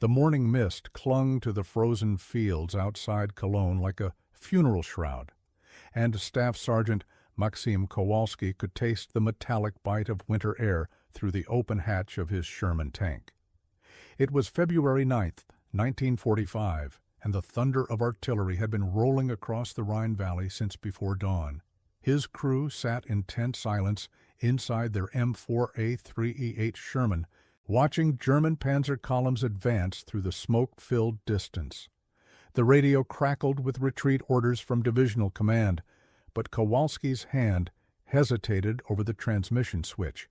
The morning mist clung to the frozen fields outside Cologne like a funeral shroud, and Staff Sergeant Maxim Kowalski could taste the metallic bite of winter air through the open hatch of his Sherman tank. It was February 9th, 1945, and the thunder of artillery had been rolling across the Rhine Valley since before dawn. His crew sat in tense silence inside their M4A3E8 Sherman, watching German panzer columns advance through the smoke-filled distance. The radio crackled with retreat orders from divisional command, but Kowalski's hand hesitated over the transmission switch.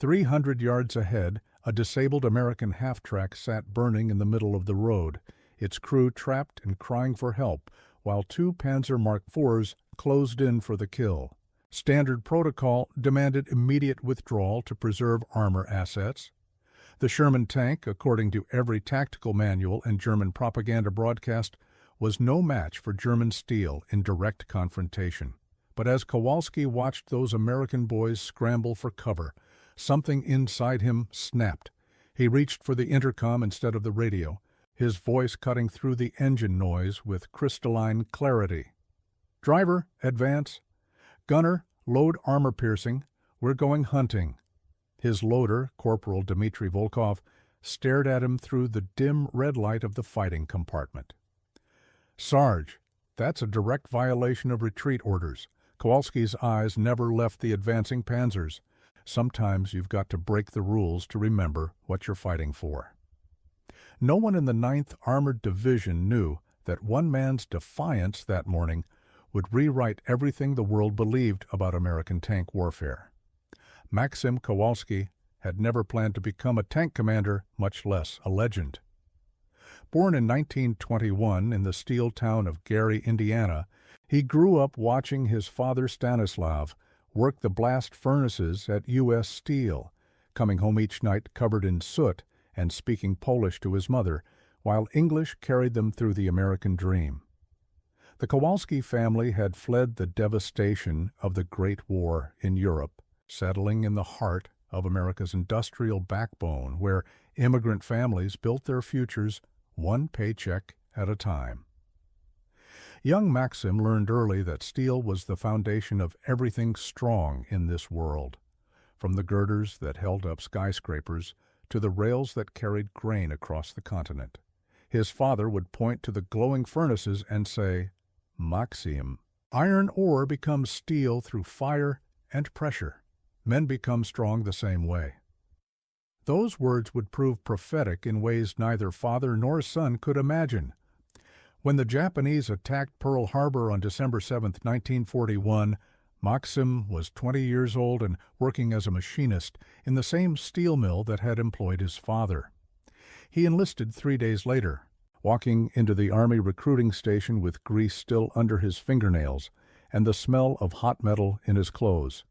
300 yards ahead, a disabled American half-track sat burning in the middle of the road, its crew trapped and crying for help, while two Panzer Mark IVs closed in for the kill. Standard protocol demanded immediate withdrawal to preserve armor assets. The Sherman tank, according to every tactical manual and German propaganda broadcast, was no match for German steel in direct confrontation. But as Kowalski watched those American boys scramble for cover, something inside him snapped. He reached for the intercom instead of the radio, his voice cutting through the engine noise with crystalline clarity. "Driver, advance. Gunner, load armor piercing. We're going hunting." His loader, Corporal Dmitry Volkov, stared at him through the dim red light of the fighting compartment. "Sarge, that's a direct violation of retreat orders." Kowalski's eyes never left the advancing panzers. Sometimes you've got to break the rules to remember what you're fighting for. No one in the 9th Armored Division knew that one man's defiance that morning would rewrite everything the world believed about American tank warfare. Maxim Kowalski had never planned to become a tank commander, much less a legend. Born in 1921 in the steel town of Gary, Indiana, he grew up watching his father Stanislav work the blast furnaces at U.S. Steel, coming home each night covered in soot and speaking Polish to his mother, while English carried them through the American dream. The Kowalski family had fled the devastation of the Great War in Europe, settling in the heart of America's industrial backbone, where immigrant families built their futures one paycheck at a time. Young Maxim learned early that steel was the foundation of everything strong in this world, from the girders that held up skyscrapers to the rails that carried grain across the continent. His father would point to the glowing furnaces and say, "Maxim, iron ore becomes steel through fire and pressure. Men become strong the same way." Those words would prove prophetic in ways neither father nor son could imagine. When the Japanese attacked Pearl Harbor on December 7, 1941, Maxim was 20 years old and working as a machinist in the same steel mill that had employed his father. He enlisted 3 days later, walking into the Army recruiting station with grease still under his fingernails and the smell of hot metal in his clothes.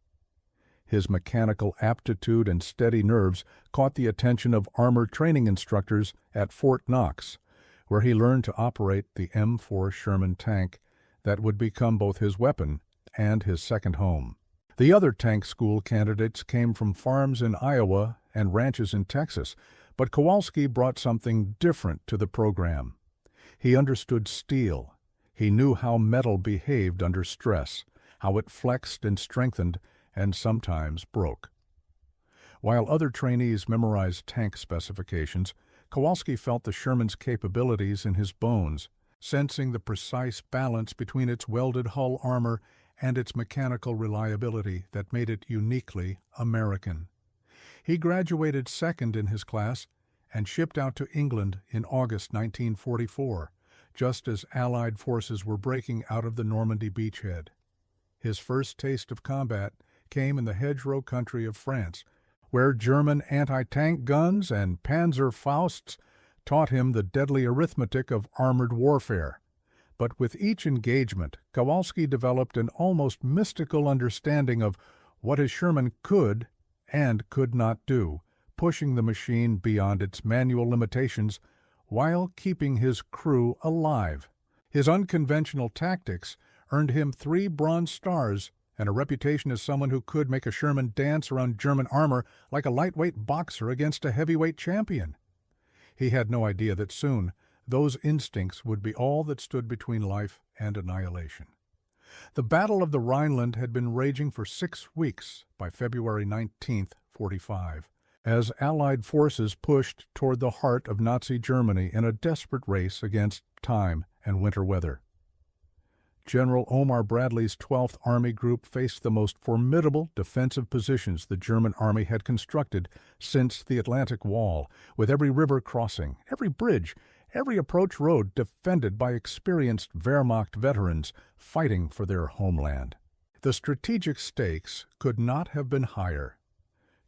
His mechanical aptitude and steady nerves caught the attention of armor training instructors at Fort Knox, where he learned to operate the M4 Sherman tank that would become both his weapon and his second home. The other tank school candidates came from farms in Iowa and ranches in Texas, but Kowalski brought something different to the program. He understood steel. He knew how metal behaved under stress, how it flexed and strengthened and sometimes broke. While other trainees memorized tank specifications, Kowalski felt the Sherman's capabilities in his bones, sensing the precise balance between its welded hull armor and its mechanical reliability that made it uniquely American. He graduated second in his class and shipped out to England in August 1944, just as Allied forces were breaking out of the Normandy beachhead. His first taste of combat came in the hedgerow country of France, where German anti-tank guns and Panzer Fausts taught him the deadly arithmetic of armored warfare. But with each engagement, Kowalski developed an almost mystical understanding of what his Sherman could and could not do, pushing the machine beyond its manual limitations while keeping his crew alive. His unconventional tactics earned him 3 Bronze Stars and a reputation as someone who could make a Sherman dance around German armor like a lightweight boxer against a heavyweight champion. He had no idea that soon those instincts would be all that stood between life and annihilation. The Battle of the Rhineland had been raging for 6 weeks by February 19, 45, as Allied forces pushed toward the heart of Nazi Germany in a desperate race against time and winter weather. General Omar Bradley's 12th Army Group faced the most formidable defensive positions the German army had constructed since the Atlantic Wall, with every river crossing, every bridge, every approach road defended by experienced Wehrmacht veterans fighting for their homeland. The strategic stakes could not have been higher.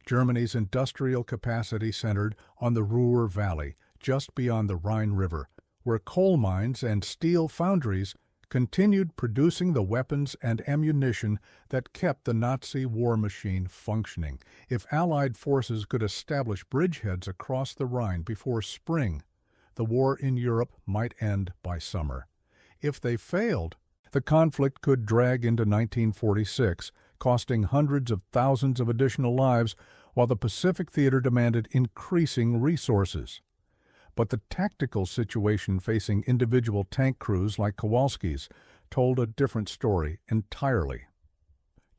Germany's industrial capacity centered on the Ruhr Valley, just beyond the Rhine River, where coal mines and steel foundries continued producing the weapons and ammunition that kept the Nazi war machine functioning. If Allied forces could establish bridgeheads across the Rhine before spring, the war in Europe might end by summer. If they failed, the conflict could drag into 1946, costing hundreds of thousands of additional lives, while the Pacific Theater demanded increasing resources. But the tactical situation facing individual tank crews like Kowalski's told a different story entirely.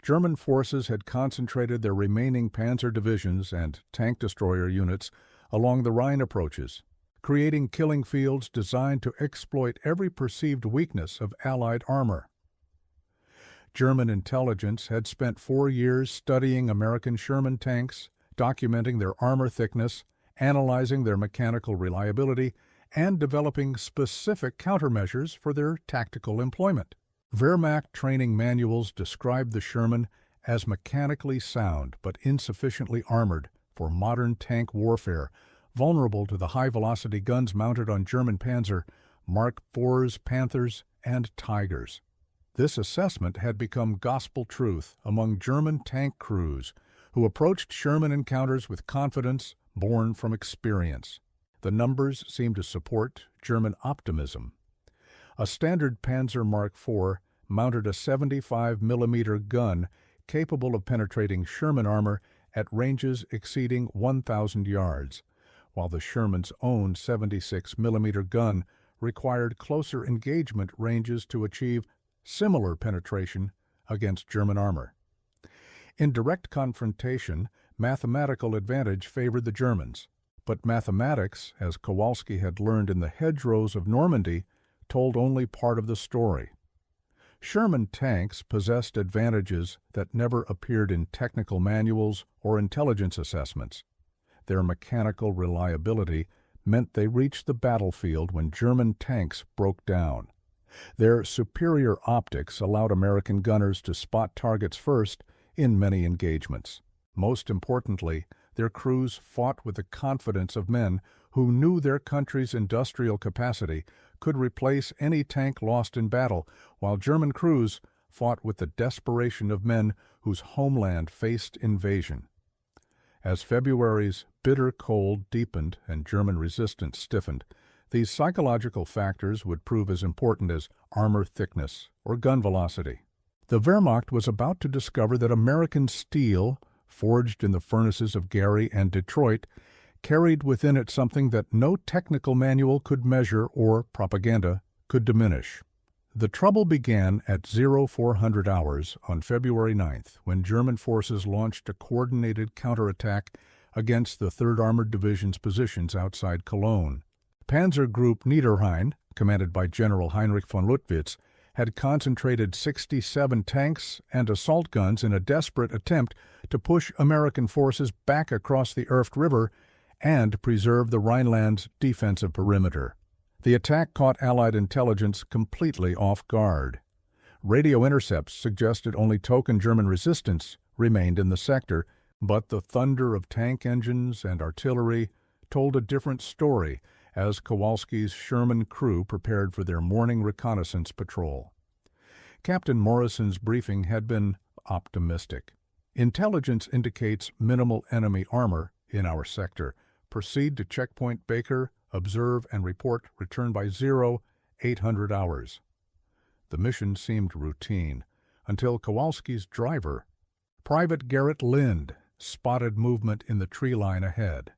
German forces had concentrated their remaining panzer divisions and tank destroyer units along the Rhine approaches, creating killing fields designed to exploit every perceived weakness of Allied armor. German intelligence had spent 4 years studying American Sherman tanks, documenting their armor thickness, analyzing their mechanical reliability, and developing specific countermeasures for their tactical employment. Wehrmacht training manuals described the Sherman as mechanically sound but insufficiently armored for modern tank warfare, vulnerable to the high-velocity guns mounted on German Panzer, Mark IVs, Panthers, and Tigers. This assessment had become gospel truth among German tank crews, who approached Sherman encounters with confidence born from experience. The numbers seemed to support German optimism. A standard Panzer Mark IV mounted a 75mm gun capable of penetrating Sherman armor at ranges exceeding 1,000 yards, while the Sherman's own 76mm gun required closer engagement ranges to achieve similar penetration against German armor. In direct confrontation, mathematical advantage favored the Germans, but mathematics, as Kowalski had learned in the hedgerows of Normandy, told only part of the story. Sherman tanks possessed advantages that never appeared in technical manuals or intelligence assessments. Their mechanical reliability meant they reached the battlefield when German tanks broke down. Their superior optics allowed American gunners to spot targets first in many engagements. Most importantly, their crews fought with the confidence of men who knew their country's industrial capacity could replace any tank lost in battle, while German crews fought with the desperation of men whose homeland faced invasion. As February's bitter cold deepened and German resistance stiffened, these psychological factors would prove as important as armor thickness or gun velocity. The Wehrmacht was about to discover that American steel, forged in the furnaces of Gary and Detroit, carried within it something that no technical manual could measure or propaganda could diminish. The trouble began at 0400 hours on February 9th, when German forces launched a coordinated counterattack against the 3rd Armored Division's positions outside Cologne. Panzer Group Niederrhein, commanded by General Heinrich von Luttwitz, had concentrated 67 tanks and assault guns in a desperate attempt to push American forces back across the Erft River and preserve the Rhineland's defensive perimeter. The attack caught Allied intelligence completely off guard. Radio intercepts suggested only token German resistance remained in the sector, but the thunder of tank engines and artillery told a different story as Kowalski's Sherman crew prepared for their morning reconnaissance patrol. Captain Morrison's briefing had been optimistic. Intelligence indicates minimal enemy armor in our sector. Proceed to checkpoint Baker, observe and report return by 0800 hours. The mission seemed routine until Kowalski's driver, Private Garrett Lind, spotted movement in the tree line ahead.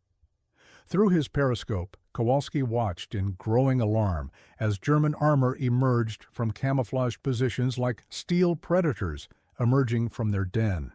Through his periscope, Kowalski watched in growing alarm as German armor emerged from camouflage positions like steel predators emerging from their den.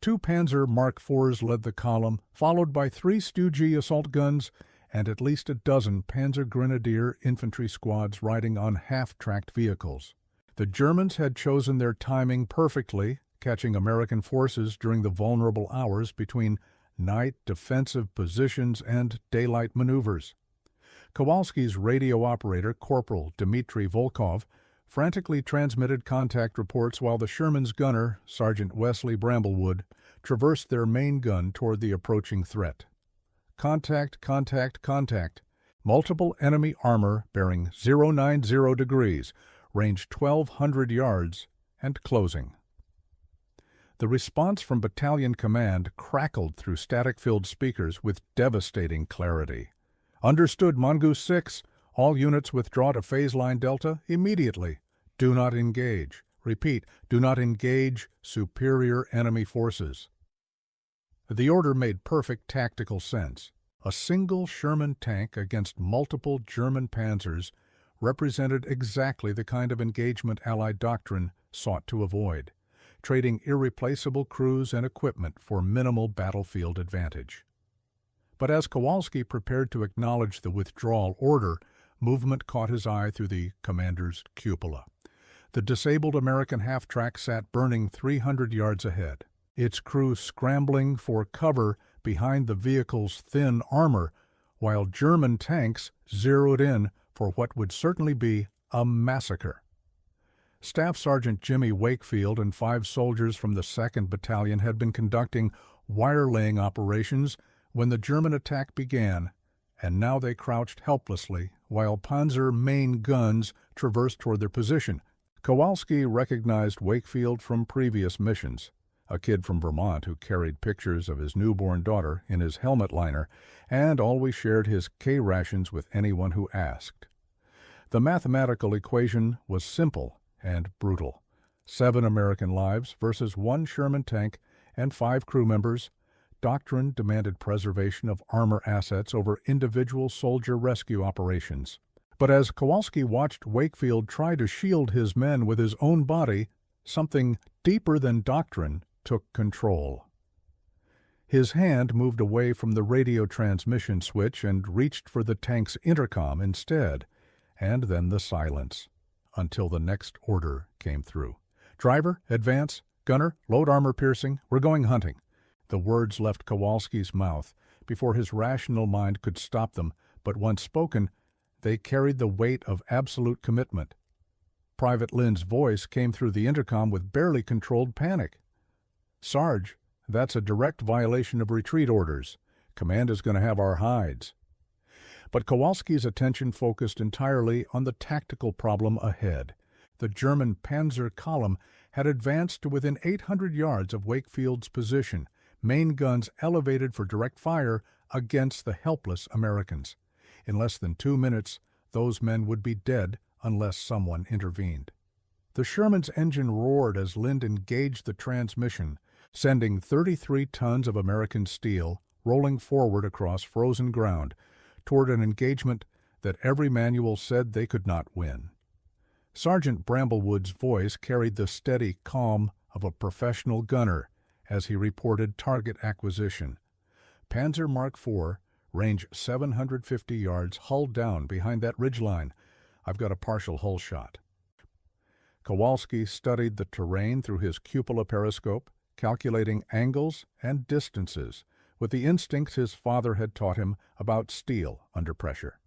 2 Panzer Mark IVs led the column, followed by 3 Stu-G assault guns and at least a dozen Panzer Grenadier infantry squads riding on half-tracked vehicles. The Germans had chosen their timing perfectly, catching American forces during the vulnerable hours between night defensive positions and daylight maneuvers. Kowalski's radio operator, Corporal Dmitry Volkov, frantically transmitted contact reports while the Sherman's gunner, Sergeant Wesley Bramblewood, traversed their main gun toward the approaching threat. Contact, contact, contact. Multiple enemy armor bearing 090 degrees, range 1,200 yards, and closing. The response from Battalion Command crackled through static-filled speakers with devastating clarity. Understood, Mongoose 6. All units withdraw to phase line Delta immediately. Do not engage. Repeat, do not engage superior enemy forces. The order made perfect tactical sense. A single Sherman tank against multiple German panzers represented exactly the kind of engagement Allied doctrine sought to avoid, trading irreplaceable crews and equipment for minimal battlefield advantage. But as Kowalski prepared to acknowledge the withdrawal order, movement caught his eye through the commander's cupola. The disabled American half-track sat burning 300 yards ahead, its crew scrambling for cover behind the vehicle's thin armor, while German tanks zeroed in for what would certainly be a massacre. Staff Sergeant Jimmy Wakefield and 5 soldiers from the 2nd Battalion had been conducting wire-laying operations when the German attack began, and now they crouched helplessly while Panzer main guns traversed toward their position. Kowalski recognized Wakefield from previous missions, a kid from Vermont who carried pictures of his newborn daughter in his helmet liner and always shared his K-rations with anyone who asked. The mathematical equation was simple and brutal. 7 American lives versus 1 Sherman tank and 5 crew members. Doctrine demanded preservation of armor assets over individual soldier rescue operations. But as Kowalski watched Wakefield try to shield his men with his own body, something deeper than doctrine took control. His hand moved away from the radio transmission switch and reached for the tank's intercom instead, and then the silence, until the next order came through. Driver, advance, gunner, load armor piercing, we're going hunting. The words left Kowalski's mouth before his rational mind could stop them, but once spoken, they carried the weight of absolute commitment. Private Lynn's voice came through the intercom with barely controlled panic. "Sarge, that's a direct violation of retreat orders. Command is going to have our hides." But Kowalski's attention focused entirely on the tactical problem ahead. The German panzer column had advanced to within 800 yards of Wakefield's position, main guns elevated for direct fire against the helpless Americans. In less than 2 minutes, those men would be dead unless someone intervened. The Sherman's engine roared as Lind engaged the transmission, sending 33 tons of American steel rolling forward across frozen ground toward an engagement that every manual said they could not win. Sergeant Bramblewood's voice carried the steady calm of a professional gunner as he reported target acquisition. Panzer Mark IV, range 750 yards, hull down behind that ridgeline. I've got a partial hull shot. Kowalski studied the terrain through his cupola periscope, calculating angles and distances with the instincts his father had taught him about steel under pressure.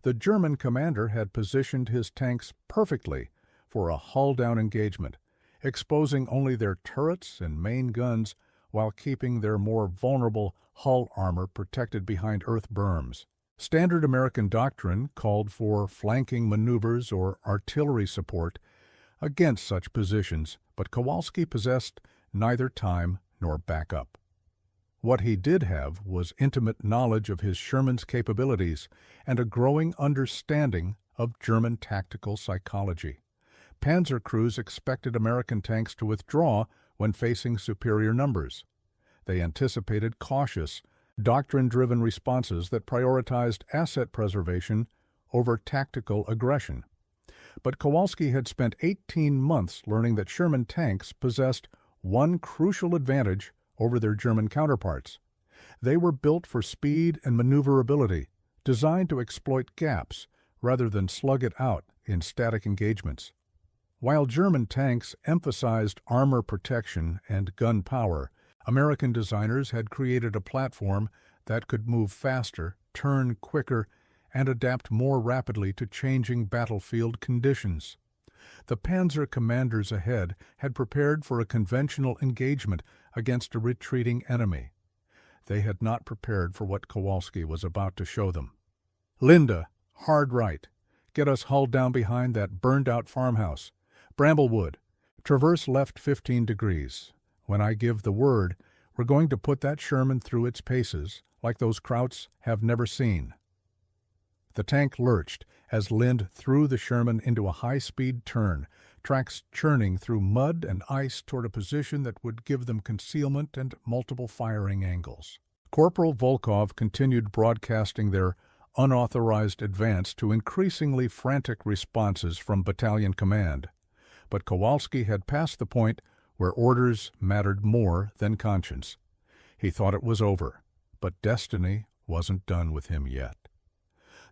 The German commander had positioned his tanks perfectly for a hull-down engagement, exposing only their turrets and main guns while keeping their more vulnerable hull armor protected behind earth berms. Standard American doctrine called for flanking maneuvers or artillery support against such positions, but Kowalski possessed neither time nor backup. What he did have was intimate knowledge of his Sherman's capabilities and a growing understanding of German tactical psychology. Panzer crews expected American tanks to withdraw when facing superior numbers. They anticipated cautious doctrine-driven responses that prioritized asset preservation over tactical aggression. But Kowalski had spent 18 months learning that Sherman tanks possessed one crucial advantage over their German counterparts. They were built for speed and maneuverability, designed to exploit gaps rather than slug it out in static engagements. While German tanks emphasized armor protection and gun power, American designers had created a platform that could move faster, turn quicker, and adapt more rapidly to changing battlefield conditions. The panzer commanders ahead had prepared for a conventional engagement against a retreating enemy. They had not prepared for what Kowalski was about to show them. "Linda, hard right. Get us hull down behind that burned-out farmhouse. Bramblewood, traverse left 15 degrees. When I give the word, we're going to put that Sherman through its paces, like those Krauts have never seen." The tank lurched as Lind threw the Sherman into a high-speed turn, tracks churning through mud and ice toward a position that would give them concealment and multiple firing angles. Corporal Volkov continued broadcasting their unauthorized advance to increasingly frantic responses from battalion command. But Kowalski had passed the point where orders mattered more than conscience. He thought it was over, but destiny wasn't done with him yet.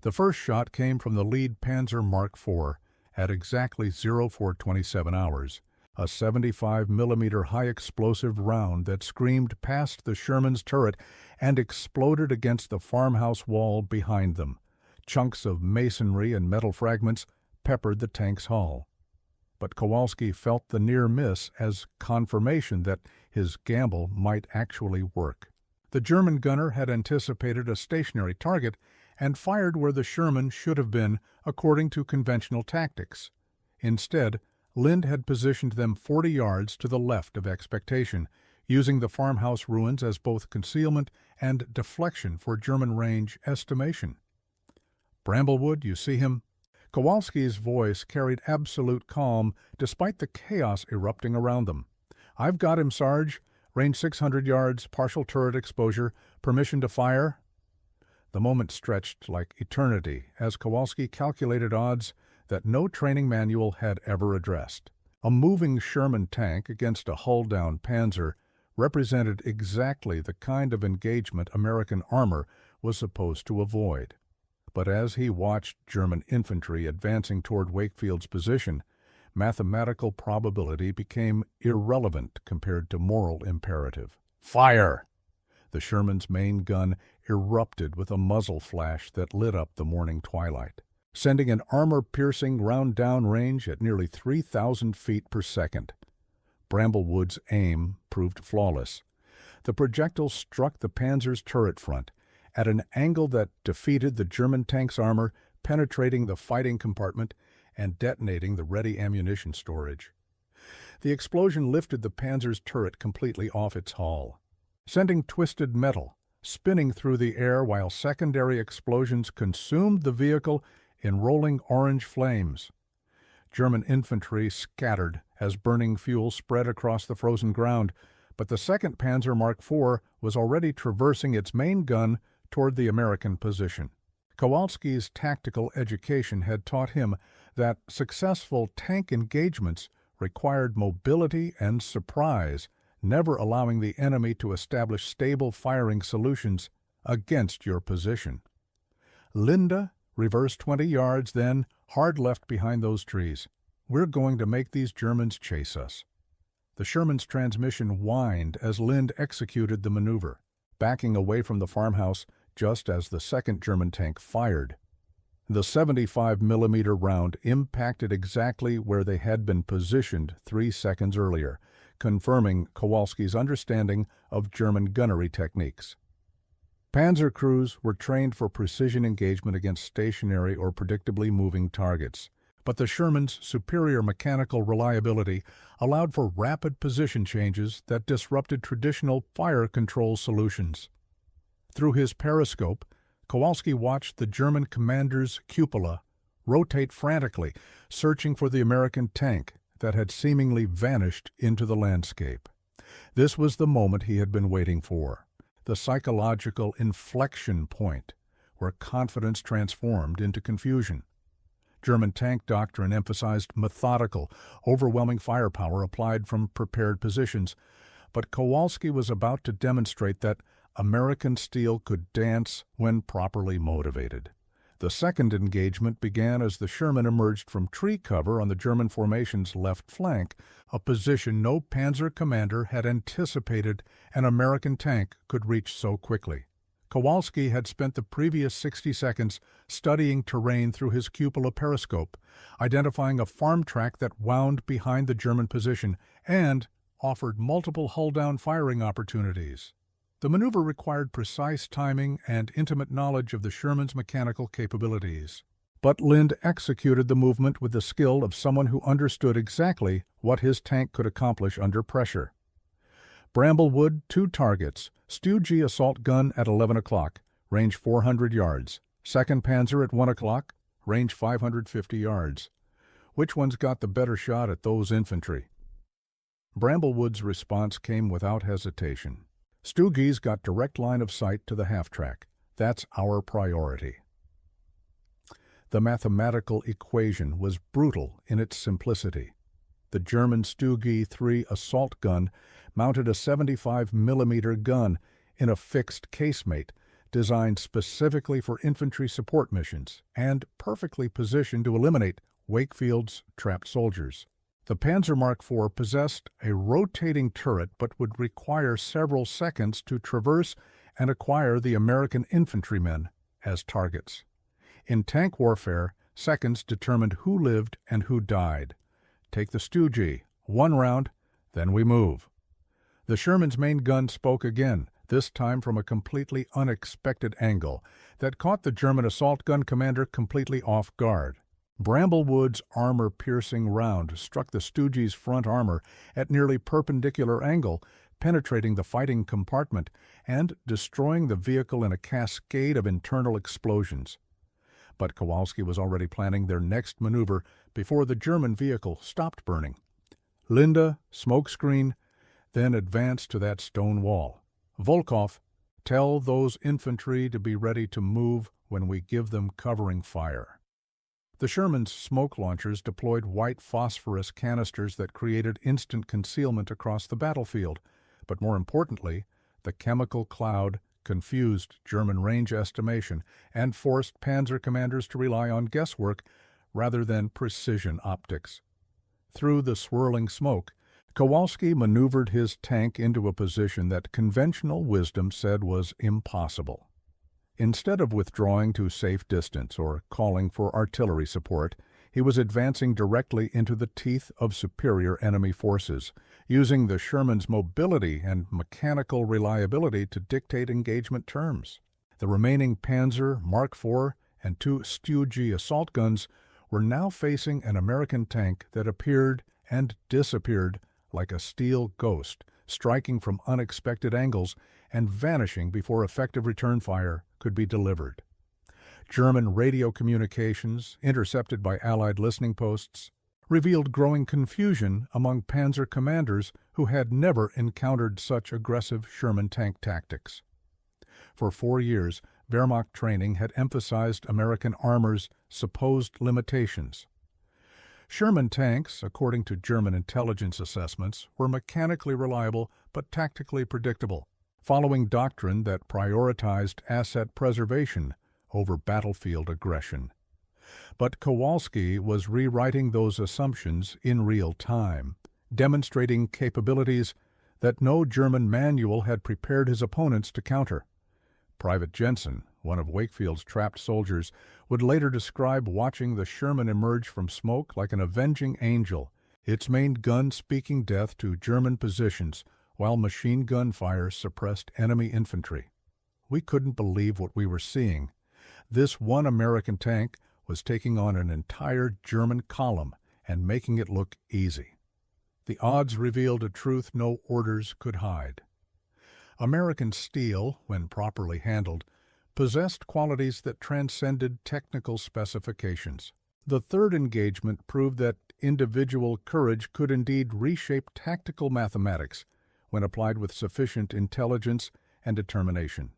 The first shot came from the lead Panzer Mark IV at exactly 0427 hours, a 75mm high-explosive round that screamed past the Sherman's turret and exploded against the farmhouse wall behind them. Chunks of masonry and metal fragments peppered the tank's hull. But Kowalski felt the near miss as confirmation that his gamble might actually work. The German gunner had anticipated a stationary target and fired where the Sherman should have been according to conventional tactics. Instead, Lind had positioned them 40 yards to the left of expectation, using the farmhouse ruins as both concealment and deflection for German range estimation. "Bramblewood, you see him?" Kowalski's voice carried absolute calm despite the chaos erupting around them. "I've got him, Sarge. Range 600 yards, partial turret exposure, permission to fire." The moment stretched like eternity as Kowalski calculated odds that no training manual had ever addressed. A moving Sherman tank against a hull-down Panzer represented exactly the kind of engagement American armor was supposed to avoid. But as he watched German infantry advancing toward Wakefield's position, mathematical probability became irrelevant compared to moral imperative. "Fire!" The Sherman's main gun erupted with a muzzle flash that lit up the morning twilight, sending an armor-piercing round-down range at nearly 3,000 feet per second. Bramblewood's aim proved flawless. The projectile struck the Panzer's turret front at an angle that defeated the German tank's armor, penetrating the fighting compartment and detonating the ready ammunition storage. The explosion lifted the Panzer's turret completely off its hull, sending twisted metal spinning through the air while secondary explosions consumed the vehicle in rolling orange flames. German infantry scattered as burning fuel spread across the frozen ground, but the 2nd Panzer Mark IV was already traversing its main gun toward the American position. Kowalski's tactical education had taught him that successful tank engagements required mobility and surprise, never allowing the enemy to establish stable firing solutions against your position. "Linda, reverse 20 yards, then hard left behind those trees. We're going to make these Germans chase us." The Sherman's transmission whined as Lind executed the maneuver, backing away from the farmhouse just as the 2nd German tank fired. The 75mm round impacted exactly where they had been positioned 3 seconds earlier, confirming Kowalski's understanding of German gunnery techniques. Panzer crews were trained for precision engagement against stationary or predictably moving targets, but the Sherman's superior mechanical reliability allowed for rapid position changes that disrupted traditional fire control solutions. Through his periscope, Kowalski watched the German commander's cupola rotate frantically, searching for the American tank that had seemingly vanished into the landscape. This was the moment he had been waiting for. the psychological inflection point where confidence transformed into confusion. German tank doctrine emphasized methodical, overwhelming firepower applied from prepared positions, but Kowalski was about to demonstrate that American steel could dance when properly motivated. The second engagement began as the Sherman emerged from tree cover on the German formation's left flank, a position no Panzer commander had anticipated an American tank could reach so quickly. Kowalski had spent the previous 60 seconds studying terrain through his cupola periscope, identifying a farm track that wound behind the German position and offered multiple hull-down firing opportunities. The maneuver required precise timing and intimate knowledge of the Sherman's mechanical capabilities. But Lind executed the movement with the skill of someone who understood exactly what his tank could accomplish under pressure. Bramblewood, 2 targets. Stu G assault gun at 11 o'clock, range 400 yards. 2nd Panzer at 1 o'clock, range 550 yards. Which one's got the better shot at those infantry? Bramblewood's response came without hesitation. Stu G's got direct line of sight to the half-track. That's our priority. The mathematical equation was brutal in its simplicity. The German Stug 3 assault gun mounted a 75mm gun in a fixed casemate designed specifically for infantry support missions and perfectly positioned to eliminate Wakefield's trapped soldiers. The Panzer Mark IV possessed a rotating turret but would require several seconds to traverse and acquire the American infantrymen as targets. In tank warfare, seconds determined who lived and who died. Take the Stu-G, 1 round, then we move. The Sherman's main gun spoke again, this time from a completely unexpected angle that caught the German assault gun commander completely off guard. Bramblewood's armor-piercing round struck the Stu-G's front armor at nearly perpendicular angle, penetrating the fighting compartment and destroying the vehicle in a cascade of internal explosions. But Kowalski was already planning their next maneuver before the German vehicle stopped burning. Linda, smokescreen, then advanced to that stone wall. Volkov, tell those infantry to be ready to move when we give them covering fire. The Sherman's smoke launchers deployed white phosphorus canisters that created instant concealment across the battlefield, but more importantly, the chemical cloud confused German range estimation and forced Panzer commanders to rely on guesswork rather than precision optics. Through the swirling smoke, Kowalski maneuvered his tank into a position that conventional wisdom said was impossible. Instead of withdrawing to safe distance or calling for artillery support, he was advancing directly into the teeth of superior enemy forces, using the Sherman's mobility and mechanical reliability to dictate engagement terms. The remaining Panzer, Mark IV, and 2 Stu-G assault guns were now facing an American tank that appeared and disappeared like a steel ghost, striking from unexpected angles and vanishing before effective return fire could be delivered. German radio communications, intercepted by Allied listening posts, revealed growing confusion among Panzer commanders who had never encountered such aggressive Sherman tank tactics. For 4 years, Wehrmacht training had emphasized American armor's supposed limitations. Sherman tanks, according to German intelligence assessments, were mechanically reliable but tactically predictable, following doctrine that prioritized asset preservation over battlefield aggression. But Kowalski was rewriting those assumptions in real time, demonstrating capabilities that no German manual had prepared his opponents to counter. Private Jensen, one of Wakefield's trapped soldiers, would later describe watching the Sherman emerge from smoke like an avenging angel, its main gun speaking death to German positions while machine gun fire suppressed enemy infantry. We couldn't believe what we were seeing. This one American tank was taking on an entire German column and making it look easy. The odds revealed a truth no orders could hide. American steel, when properly handled, possessed qualities that transcended technical specifications. The third engagement proved that individual courage could indeed reshape tactical mathematics when applied with sufficient intelligence and determination.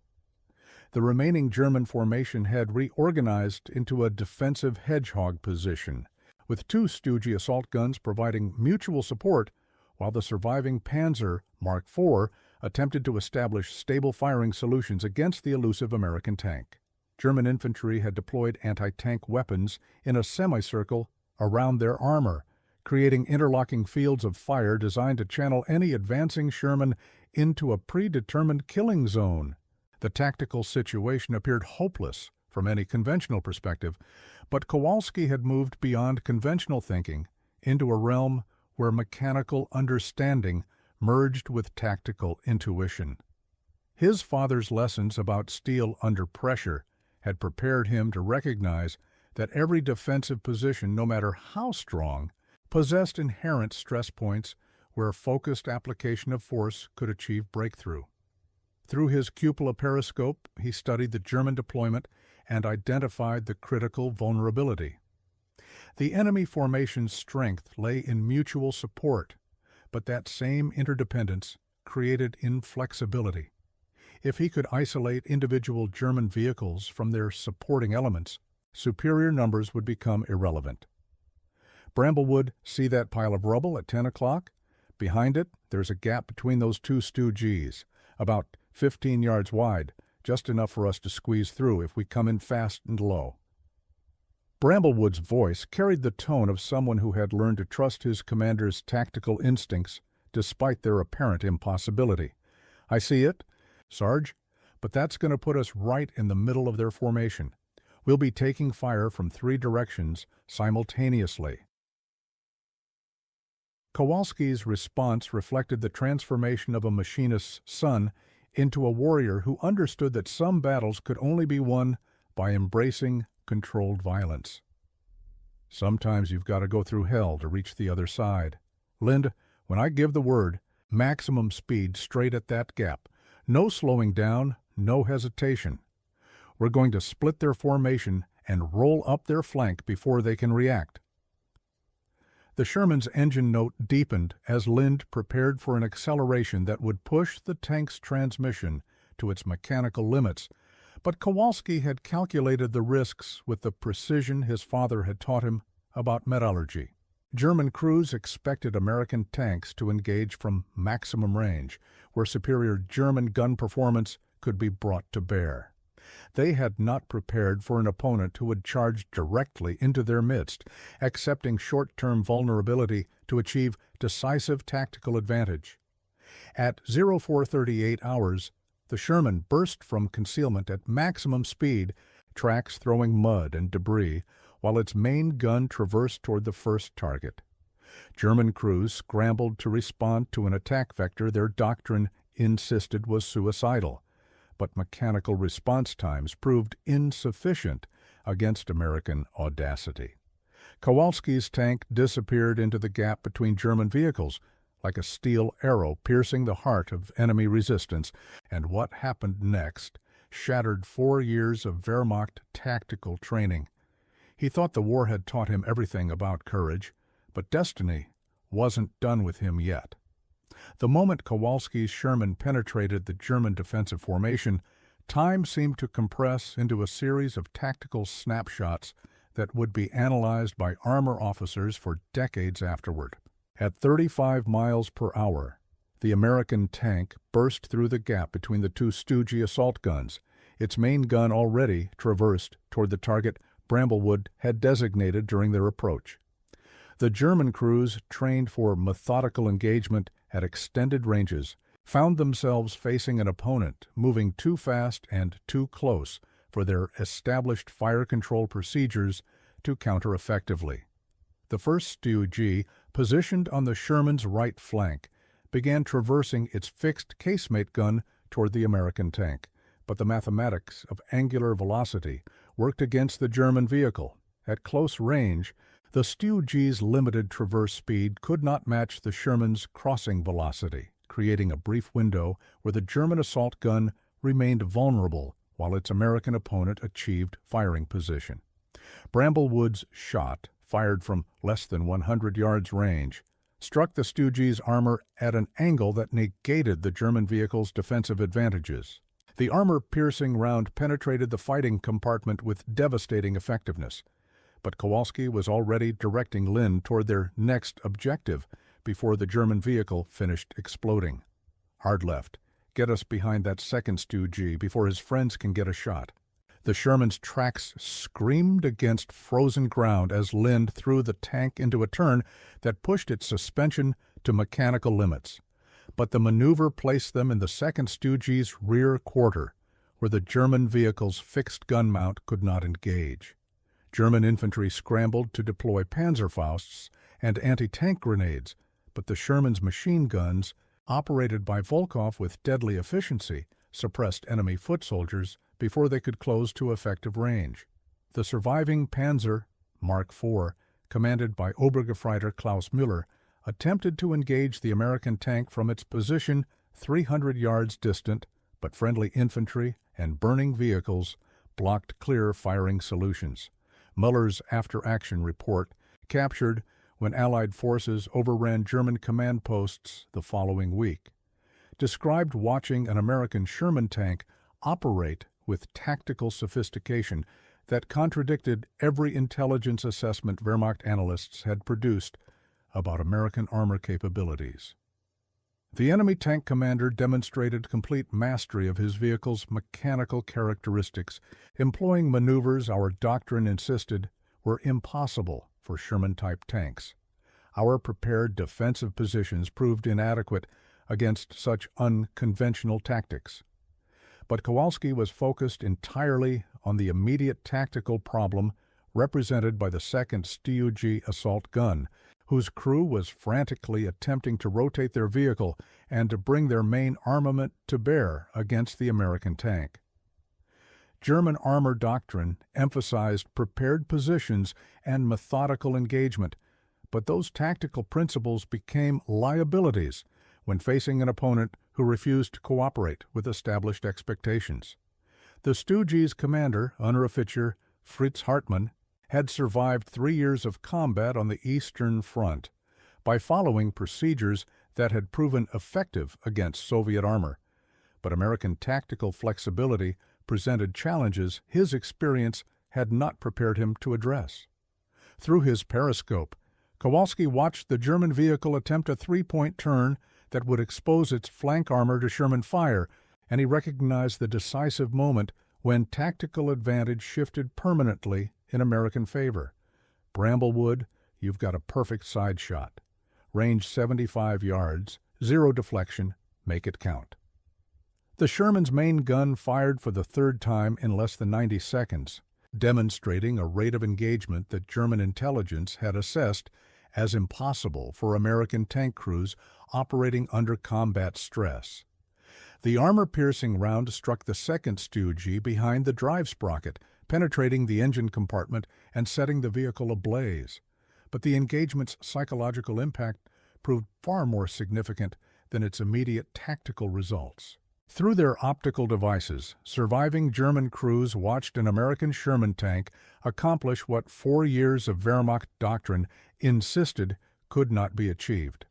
The remaining German formation had reorganized into a defensive hedgehog position, with two Stoogie assault guns providing mutual support, while the surviving Panzer Mark IV attempted to establish stable firing solutions against the elusive American tank. German infantry had deployed anti-tank weapons in a semicircle around their armor, creating interlocking fields of fire designed to channel any advancing Sherman into a predetermined killing zone. The tactical situation appeared hopeless from any conventional perspective, but Kowalski had moved beyond conventional thinking into a realm where mechanical understanding merged with tactical intuition. His father's lessons about steel under pressure had prepared him to recognize that every defensive position, no matter how strong, possessed inherent stress points where focused application of force could achieve breakthrough. Through his cupola periscope, he studied the German deployment and identified the critical vulnerability. The enemy formation's strength lay in mutual support, but that same interdependence created inflexibility. If he could isolate individual German vehicles from their supporting elements, superior numbers would become irrelevant. Bramblewood, see that pile of rubble at 10 o'clock? Behind it, there's a gap between those two Stoogies, about 15 yards wide, just enough for us to squeeze through if we come in fast and low. Bramblewood's voice carried the tone of someone who had learned to trust his commander's tactical instincts despite their apparent impossibility. I see it, Sarge, but that's going to put us right in the middle of their formation. We'll be taking fire from 3 directions simultaneously. Kowalski's response reflected the transformation of a machinist's son into a warrior who understood that some battles could only be won by embracing controlled violence. Sometimes you've got to go through hell to reach the other side. Lind, when I give the word, maximum speed straight at that gap. No slowing down, no hesitation. We're going to split their formation and roll up their flank before they can react. The Sherman's engine note deepened as Lind prepared for an acceleration that would push the tank's transmission to its mechanical limits, but Kowalski had calculated the risks with the precision his father had taught him about metallurgy. German crews expected American tanks to engage from maximum range, where superior German gun performance could be brought to bear. They had not prepared for an opponent who would charge directly into their midst, accepting short-term vulnerability to achieve decisive tactical advantage. At 0438 hours, the Sherman burst from concealment at maximum speed, tracks throwing mud and debris, while its main gun traversed toward the first target. German crews scrambled to respond to an attack vector their doctrine insisted was suicidal, but mechanical response times proved insufficient against American audacity. Kowalski's tank disappeared into the gap between German vehicles, like a steel arrow piercing the heart of enemy resistance, and what happened next shattered 4 years of Wehrmacht tactical training. He thought the war had taught him everything about courage, but destiny wasn't done with him yet. The moment Kowalski's Sherman penetrated the German defensive formation, time seemed to compress into a series of tactical snapshots that would be analyzed by armor officers for decades afterward. At 35 miles per hour, the American tank burst through the gap between the two Stoogie assault guns, its main gun already traversed toward the target Bramblewood had designated during their approach. The German crews, trained for methodical engagement at extended ranges, found themselves facing an opponent moving too fast and too close for their established fire control procedures to counter effectively. The first Stoogie, positioned on the Sherman's right flank, began traversing its fixed casemate gun toward the American tank, but the mathematics of angular velocity worked against the German vehicle. At close range, the Stoogie's limited traverse speed could not match the Sherman's crossing velocity, creating a brief window where the German assault gun remained vulnerable while its American opponent achieved firing position. Bramblewood's shot, fired from less than 100 yards range, struck the Stooges' armor at an angle that negated the German vehicle's defensive advantages. The armor-piercing round penetrated the fighting compartment with devastating effectiveness, but Kowalski was already directing Lynn toward their next objective before the German vehicle finished exploding. "Hard left. Get us behind that second Stooge before his friends can get a shot." The Sherman's tracks screamed against frozen ground as Lynn threw the tank into a turn that pushed its suspension to mechanical limits. But the maneuver placed them in the second Stooge's rear quarter, where the German vehicle's fixed gun mount could not engage. German infantry scrambled to deploy Panzerfausts and anti-tank grenades, but the Sherman's machine guns, operated by Volkov with deadly efficiency, suppressed enemy foot soldiers before they could close to effective range. The surviving Panzer Mark IV, commanded by Obergefreiter Klaus Müller, attempted to engage the American tank from its position 300 yards distant, but friendly infantry and burning vehicles blocked clear firing solutions. Müller's after-action report, captured when Allied forces overran German command posts the following week, described watching an American Sherman tank operate with tactical sophistication that contradicted every intelligence assessment Wehrmacht analysts had produced about American armor capabilities. The enemy tank commander demonstrated complete mastery of his vehicle's mechanical characteristics, employing maneuvers our doctrine insisted were impossible for Sherman-type tanks. Our prepared defensive positions proved inadequate against such unconventional tactics. But Kowalski was focused entirely on the immediate tactical problem represented by the second Stooge assault gun, whose crew was frantically attempting to rotate their vehicle and to bring their main armament to bear against the American tank. German armor doctrine emphasized prepared positions and methodical engagement, but those tactical principles became liabilities when facing an opponent who refused to cooperate with established expectations. The Stooges' commander, Unteroffizier Fritz Hartmann, had survived 3 years of combat on the Eastern Front by following procedures that had proven effective against Soviet armor. But American tactical flexibility presented challenges his experience had not prepared him to address. Through his periscope, Kowalski watched the German vehicle attempt a three-point turn that would expose its flank armor to Sherman fire, and he recognized the decisive moment when tactical advantage shifted permanently in American favor. "Bramblewood, you've got a perfect side shot. Range 75 yards, 0 deflection, make it count." The Sherman's main gun fired for the third time in less than 90 seconds, demonstrating a rate of engagement that German intelligence had assessed as impossible for American tank crews operating under combat stress. The armor-piercing round struck the second Stooge behind the drive sprocket, penetrating the engine compartment and setting the vehicle ablaze. But the engagement's psychological impact proved far more significant than its immediate tactical results. Through their optical devices, surviving German crews watched an American Sherman tank accomplish what 4 years of Wehrmacht doctrine insisted could not be achieved.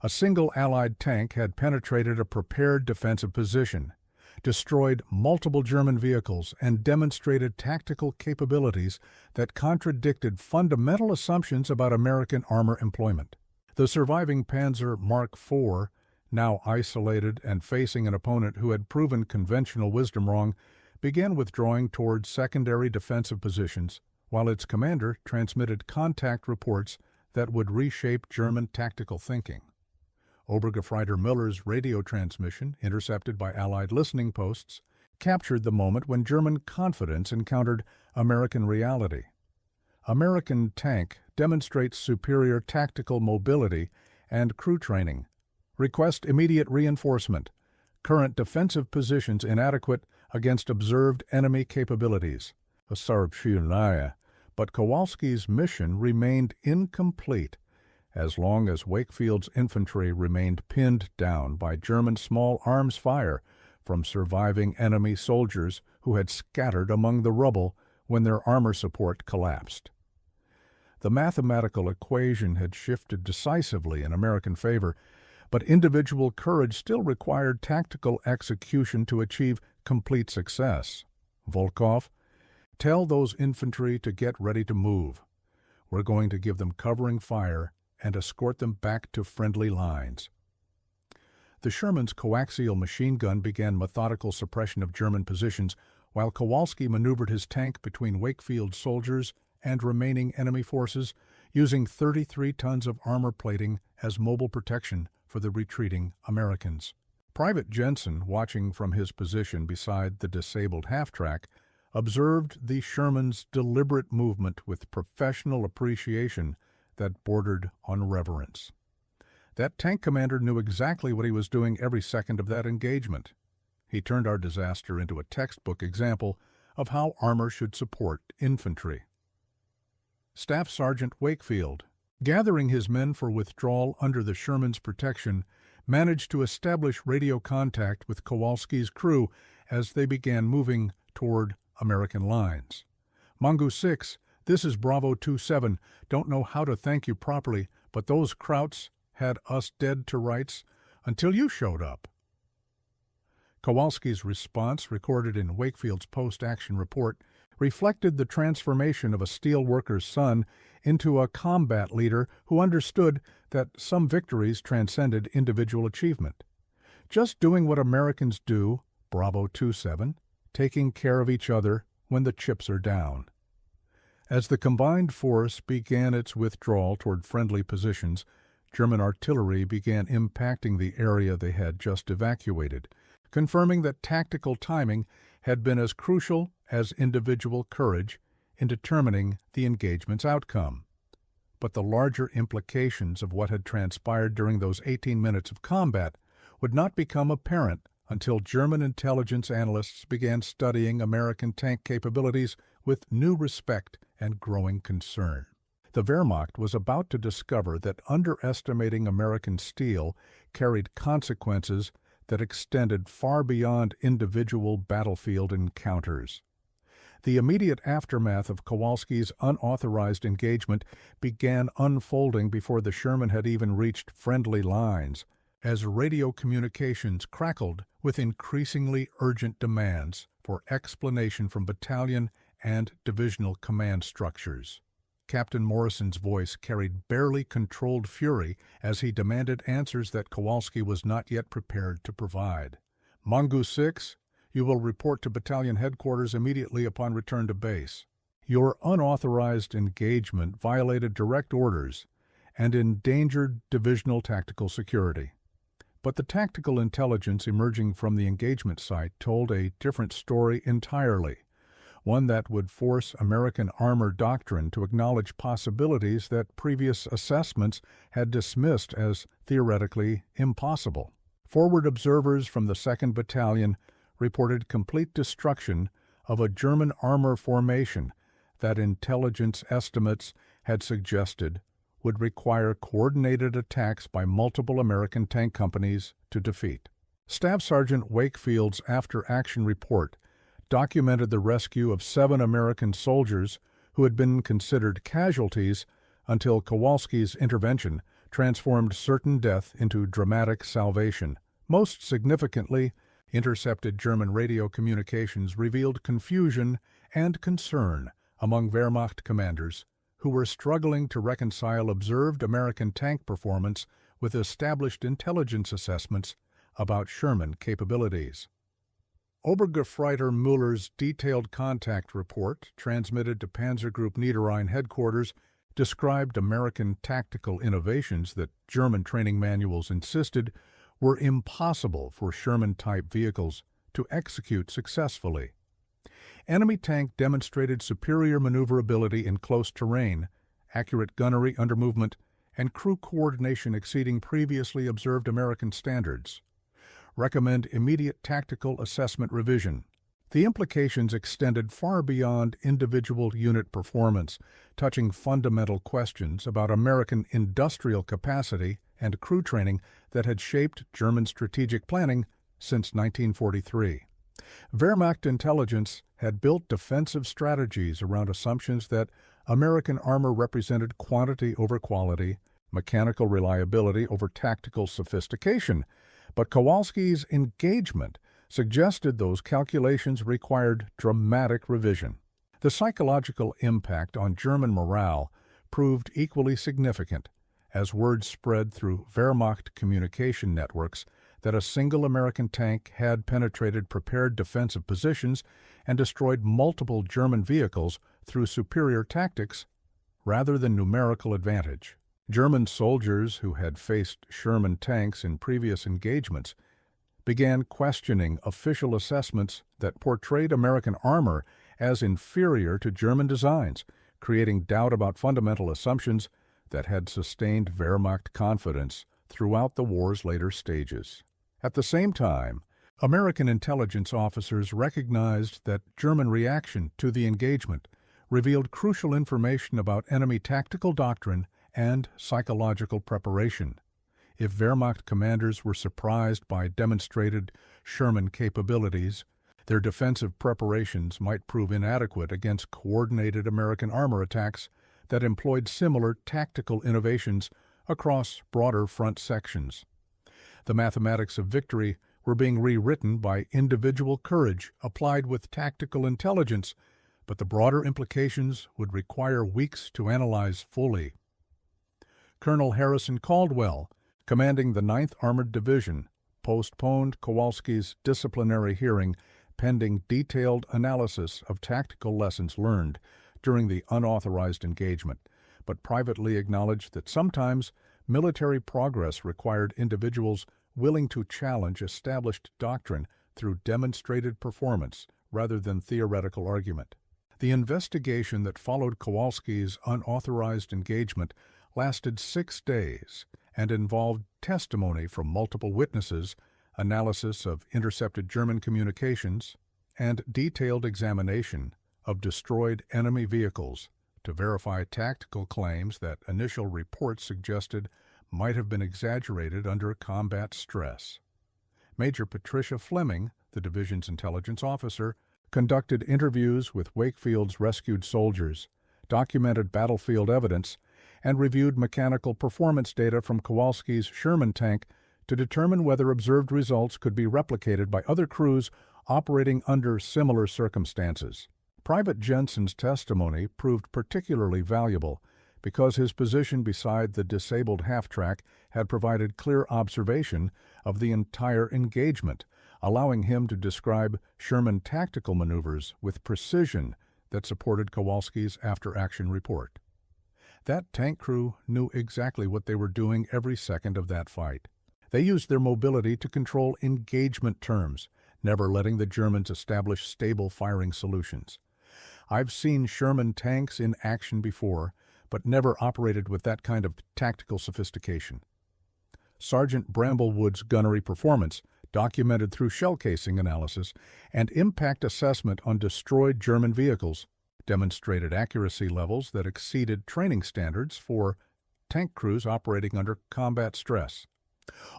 A single Allied tank had penetrated a prepared defensive position, destroyed multiple German vehicles, and demonstrated tactical capabilities that contradicted fundamental assumptions about American armor employment. The surviving Panzer Mark IV, now isolated and facing an opponent who had proven conventional wisdom wrong, began withdrawing towards secondary defensive positions, while its commander transmitted contact reports that would reshape German tactical thinking. Obergefreiter Müller's radio transmission, intercepted by Allied listening posts, captured the moment when German confidence encountered American reality. American tank demonstrates superior tactical mobility and crew training. Request immediate reinforcement. Current defensive positions inadequate against observed enemy capabilities. But Kowalski's mission remained incomplete as long as Wakefield's infantry remained pinned down by German small arms fire from surviving enemy soldiers who had scattered among the rubble when their armor support collapsed. The mathematical equation had shifted decisively in American favor, but individual courage still required tactical execution to achieve complete success. Volkov, tell those infantry to get ready to move. We're going to give them covering fire and escort them back to friendly lines. The Sherman's coaxial machine gun began methodical suppression of German positions, while Kowalski maneuvered his tank between Wakefield's soldiers and remaining enemy forces, using 33 tons of armor plating as mobile protection for the retreating Americans. Private Jensen, watching from his position beside the disabled half-track, observed the Sherman's deliberate movement with professional appreciation that bordered on reverence. That tank commander knew exactly what he was doing every second of that engagement. He turned our disaster into a textbook example of how armor should support infantry. Staff Sergeant Wakefield, gathering his men for withdrawal under the Sherman's protection, managed to establish radio contact with Kowalski's crew as they began moving toward American lines. Mongoose 6, this is Bravo 27. Don't know how to thank you properly, but those Krauts had us dead to rights until you showed up. Kowalski's response, recorded in Wakefield's post-action report, reflected the transformation of a steelworker's son into a combat leader who understood that some victories transcended individual achievement. Just doing what Americans do, Bravo 27, taking care of each other when the chips are down. As the combined force began its withdrawal toward friendly positions, German artillery began impacting the area they had just evacuated, confirming that tactical timing had been as crucial as individual courage in determining the engagement's outcome. But the larger implications of what had transpired during those 18 minutes of combat would not become apparent until German intelligence analysts began studying American tank capabilities with new respect and growing concern. The Wehrmacht was about to discover that underestimating American steel carried consequences that extended far beyond individual battlefield encounters. The immediate aftermath of Kowalski's unauthorized engagement began unfolding before the Sherman had even reached friendly lines, as radio communications crackled with increasingly urgent demands for explanation from battalion and divisional command structures. Captain Morrison's voice carried barely controlled fury as he demanded answers that Kowalski was not yet prepared to provide. Mongoose 6, you will report to battalion headquarters immediately upon return to base. Your unauthorized engagement violated direct orders and endangered divisional tactical security. But the tactical intelligence emerging from the engagement site told a different story entirely, one that would force American armor doctrine to acknowledge possibilities that previous assessments had dismissed as theoretically impossible. Forward observers from the 2nd Battalion reported complete destruction of a German armor formation that intelligence estimates had suggested would require coordinated attacks by multiple American tank companies to defeat. Staff Sergeant Wakefield's after-action report documented the rescue of 7 American soldiers who had been considered casualties until Kowalski's intervention transformed certain death into dramatic salvation. Most significantly, intercepted German radio communications revealed confusion and concern among Wehrmacht commanders who were struggling to reconcile observed American tank performance with established intelligence assessments about Sherman capabilities. Obergefreiter Müller's detailed contact report, transmitted to Panzer Group Niederrhein headquarters, described American tactical innovations that German training manuals insisted were impossible for Sherman-type vehicles to execute successfully. Enemy tank demonstrated superior maneuverability in close terrain, accurate gunnery under movement, and crew coordination exceeding previously observed American standards. Recommend immediate tactical assessment revision. The implications extended far beyond individual unit performance, touching fundamental questions about American industrial capacity and crew training that had shaped German strategic planning since 1943. Wehrmacht intelligence had built defensive strategies around assumptions that American armor represented quantity over quality, mechanical reliability over tactical sophistication, but Kowalski's engagement suggested those calculations required dramatic revision. The psychological impact on German morale proved equally significant as word spread through Wehrmacht communication networks that a single American tank had penetrated prepared defensive positions and destroyed multiple German vehicles through superior tactics rather than numerical advantage. German soldiers who had faced Sherman tanks in previous engagements began questioning official assessments that portrayed American armor as inferior to German designs, creating doubt about fundamental assumptions that had sustained Wehrmacht confidence throughout the war's later stages. At the same time, American intelligence officers recognized that German reaction to the engagement revealed crucial information about enemy tactical doctrine and psychological preparation. If Wehrmacht commanders were surprised by demonstrated Sherman capabilities, their defensive preparations might prove inadequate against coordinated American armor attacks that employed similar tactical innovations across broader front sections. The mathematics of victory were being rewritten by individual courage applied with tactical intelligence, but the broader implications would require weeks to analyze fully. Colonel Harrison Caldwell, commanding the 9th Armored Division, postponed Kowalski's disciplinary hearing pending detailed analysis of tactical lessons learned during the unauthorized engagement, but privately acknowledged that sometimes military progress required individuals willing to challenge established doctrine through demonstrated performance rather than theoretical argument. The investigation that followed Kowalski's unauthorized engagement lasted 6 days and involved testimony from multiple witnesses, analysis of intercepted German communications, and detailed examination of destroyed enemy vehicles to verify tactical claims that initial reports suggested might have been exaggerated under combat stress. Major Patricia Fleming, the division's intelligence officer, conducted interviews with Wakefield's rescued soldiers, documented battlefield evidence, and reviewed mechanical performance data from Kowalski's Sherman tank to determine whether observed results could be replicated by other crews operating under similar circumstances. Private Jensen's testimony proved particularly valuable because his position beside the disabled half-track had provided clear observation of the entire engagement, allowing him to describe Sherman tactical maneuvers with precision that supported Kowalski's after-action report. That tank crew knew exactly what they were doing every second of that fight. They used their mobility to control engagement terms, never letting the Germans establish stable firing solutions. I've seen Sherman tanks in action before, but never operated with that kind of tactical sophistication. Sergeant Bramblewood's gunnery performance, documented through shell casing analysis and impact assessment on destroyed German vehicles, demonstrated accuracy levels that exceeded training standards for tank crews operating under combat stress.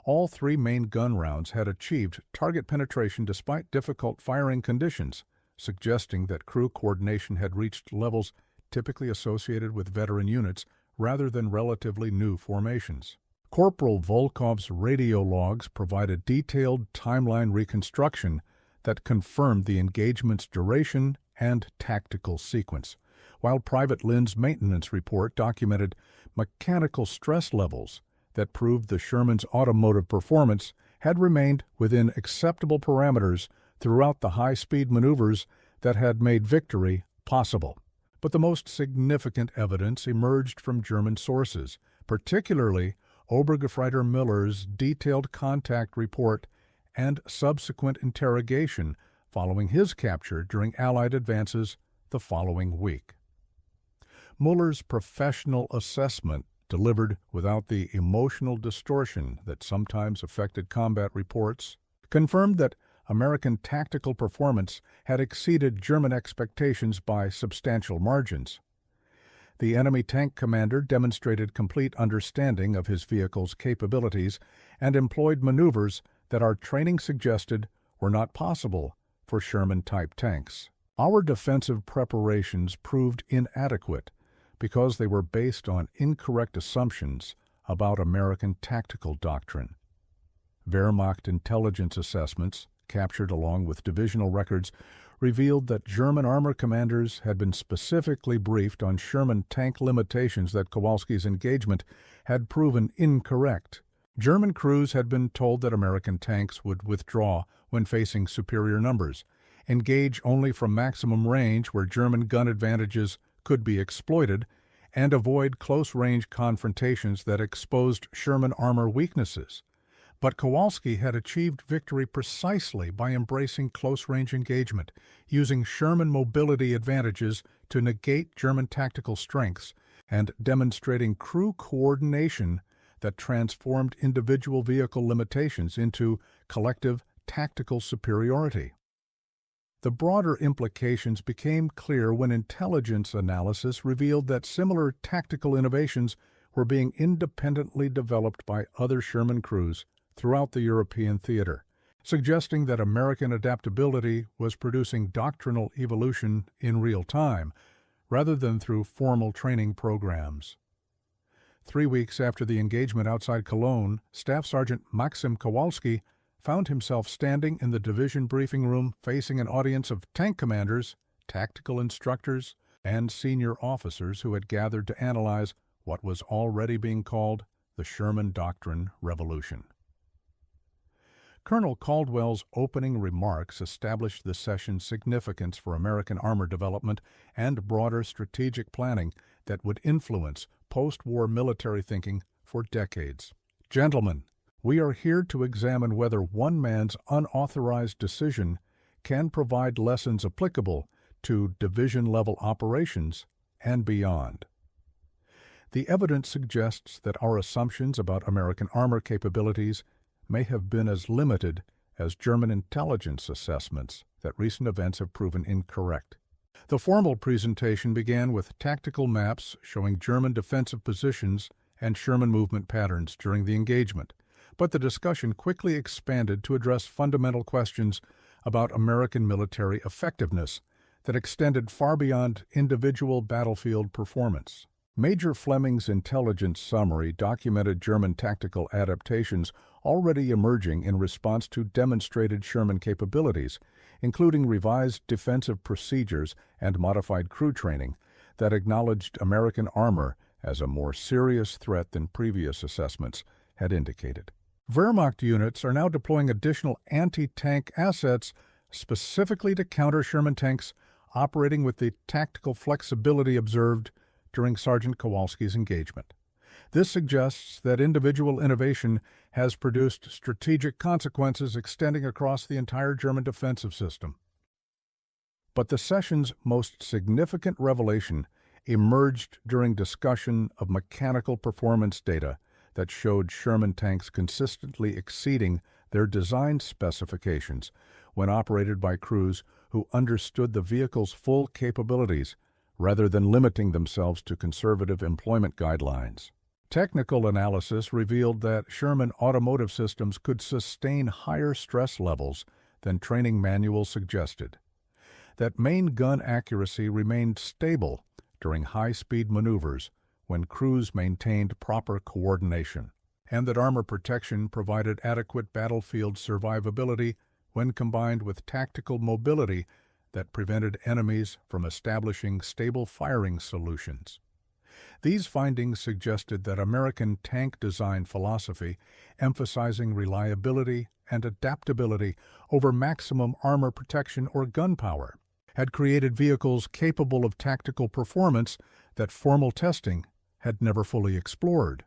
All 3 main gun rounds had achieved target penetration despite difficult firing conditions, suggesting that crew coordination had reached levels typically associated with veteran units rather than relatively new formations. Corporal Volkov's radio logs provided detailed timeline reconstruction that confirmed the engagement's duration and tactical sequence, while Private Lynn's maintenance report documented mechanical stress levels that proved the Sherman's automotive performance had remained within acceptable parameters throughout the high-speed maneuvers that had made victory possible. But the most significant evidence emerged from German sources, particularly Obergefreiter Miller's detailed contact report and subsequent interrogation following his capture during Allied advances the following week. Muller's professional assessment, delivered without the emotional distortion that sometimes affected combat reports, confirmed that American tactical performance had exceeded German expectations by substantial margins. The enemy tank commander demonstrated complete understanding of his vehicle's capabilities and employed maneuvers that our training suggested were not possible for Sherman-type tanks. Our defensive preparations proved inadequate because they were based on incorrect assumptions about American tactical doctrine. Wehrmacht intelligence assessments, captured along with divisional records, revealed that German armor commanders had been specifically briefed on Sherman tank limitations that Kowalski's engagement had proven incorrect. German crews had been told that American tanks would withdraw when facing superior numbers, engage only from maximum range where German gun advantages could be exploited, and avoid close-range confrontations that exposed Sherman armor weaknesses. But Kowalski had achieved victory precisely by embracing close-range engagement, using Sherman mobility advantages to negate German tactical strengths, and demonstrating crew coordination that transformed individual vehicle limitations into collective tactical superiority. The broader implications became clear when intelligence analysis revealed that similar tactical innovations were being independently developed by other Sherman crews throughout the European theater, suggesting that American adaptability was producing doctrinal evolution in real time, rather than through formal training programs. 3 weeks after the engagement outside Cologne, Staff Sergeant Maxim Kowalski found himself standing in the division briefing room facing an audience of tank commanders, tactical instructors, and senior officers who had gathered to analyze what was already being called the Sherman Doctrine Revolution. Colonel Caldwell's opening remarks established the session's significance for American armor development and broader strategic planning that would influence post-war military thinking for decades. Gentlemen, we are here to examine whether one man's unauthorized decision can provide lessons applicable to division-level operations and beyond. The evidence suggests that our assumptions about American armor capabilities may have been as limited as German intelligence assessments that recent events have proven incorrect. The formal presentation began with tactical maps showing German defensive positions and Sherman movement patterns during the engagement, but the discussion quickly expanded to address fundamental questions about American military effectiveness that extended far beyond individual battlefield performance. Major Fleming's intelligence summary documented German tactical adaptations already emerging in response to demonstrated Sherman capabilities, including revised defensive procedures and modified crew training that acknowledged American armor as a more serious threat than previous assessments had indicated. Wehrmacht units are now deploying additional anti-tank assets specifically to counter Sherman tanks operating with the tactical flexibility observed during Sergeant Kowalski's engagement. This suggests that individual innovation has produced strategic consequences extending across the entire German defensive system. But the session's most significant revelation emerged during discussion of mechanical performance data that showed Sherman tanks consistently exceeding their design specifications when operated by crews who understood the vehicle's full capabilities rather than limiting themselves to conservative employment guidelines. Technical analysis revealed that Sherman automotive systems could sustain higher stress levels than training manuals suggested, that main gun accuracy remained stable during high-speed maneuvers when crews maintained proper coordination, and that armor protection provided adequate battlefield survivability when combined with tactical mobility that prevented enemies from establishing stable firing solutions. These findings suggested that American tank design philosophy, emphasizing reliability and adaptability over maximum armor protection or gun power, had created vehicles capable of tactical performance that formal testing had never fully explored.